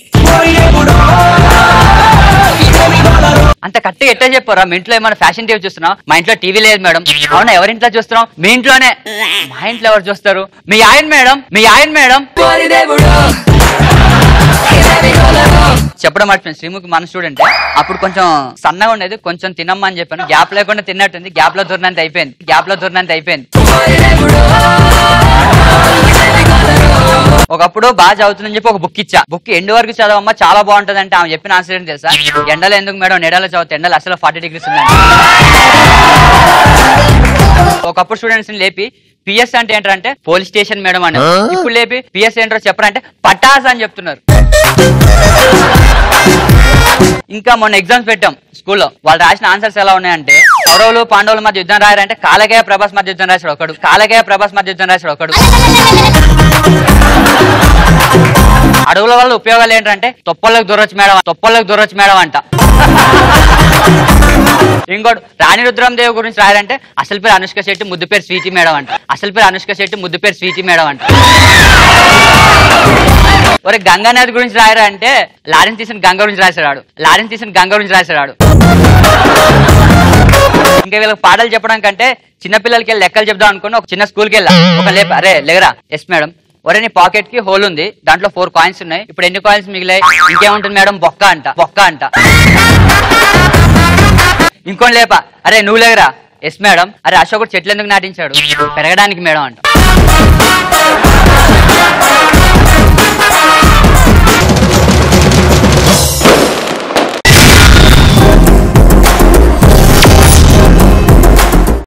అంత కరెక్ట్గా ఎట్లా చెప్పారా? మీ ఇంట్లో ఏమైనా ఫ్యాషన్ టీవీ చూస్తున్నావు? మా ఇంట్లో టీవీ లేదు మేడం. అవునా, ఎవరింట్లో చూస్తున్నావు? మీ ఇంట్లోనే. మా ఇంట్లో ఎవరు చూస్తారు? మీ ఆయన మేడం. చెప్పడం మర్చిపోయింది. శ్రీముఖి మన స్టూడెంట్. అప్పుడు కొంచెం సన్నగా ఉండేది, కొంచెం తినమ్మా అని చెప్పాను. గ్యాప్ లేకుండా తిన్నట్టుంది. గ్యాప్ లో దూరినంత అయిపోయింది. ఒకప్పుడు బాగా చదువుతుందని చెప్పి ఒక బుక్ ఇచ్చా. బుక్ ఎండ్ వరకు చదవమ్మా చాలా బాగుంటది అంటే ఆమె చెప్పిన ఆన్సర్ ఏంటి తెలుసా? ఎండలో ఎందుకు మేడం, నీడలో చదివితే ఎండలు అసలు 40 degrees ఉన్నాయి. ఒకప్పుడు స్టూడెంట్స్ ని లేపి పిఎస్ అంటే ఏంటంటే పోలీస్ స్టేషన్ మేడం అని. ఇప్పుడు లేపి పిఎస్ ఏంటో చెప్పరంటే పటాస్ అని చెప్తున్నారు. ఇంకా మొన్న ఎగ్జామ్స్ పెట్టాం స్కూల్లో. వాళ్ళు రాసిన ఆన్సర్స్ ఎలా ఉన్నాయంటే, కౌరవులు పాండవుల మధ్య యుద్ధం రాయారంటే కాలకేయ ప్రభాస్ మధ్య యుద్ధం రాశాడు ఒకడు. అడవుల వల్ల ఉపయోగాలు ఏంటంటే తొప్పలకు దూరొచ్చు మేడం అంట. ఇంకోటి రాణి రుద్రందేవి గురించి రాయాలంటే అసలు పేరు అనుష్క శెట్టి, ముద్దు పేరు స్వీటీ మేడం అంట. ఒరే గంగా నది గురించి రాయరా అంటే లారెన్స్ తీసిన గంగ గురించి రాశాడు. ఇంకా వీళ్ళకి పాటలు చెప్పడం కంటే చిన్నపిల్లలకి వెళ్ళి లెక్కలు చెప్దాం అనుకుని ఒక చిన్న స్కూల్కి వెళ్ళా. ఒక లేప అరే లేగరా, ఎస్ మేడం. ఒరే నీ పాకెట్ కి హోల్ ఉంది, దాంట్లో 4 కాయిన్స్ ఉన్నాయి, ఇప్పుడు ఎన్ని కాయిన్స్ మిగిలాయి? ఇంకేముంటుంది మేడం, బొక్క అంట. ఇంకొని లేప అరే నువ్వు లేగరా, ఎస్ మేడం. అరే అశోకుడు చెట్లు ఎందుకు నాటించాడు? పెరగడానికి మేడం అంట.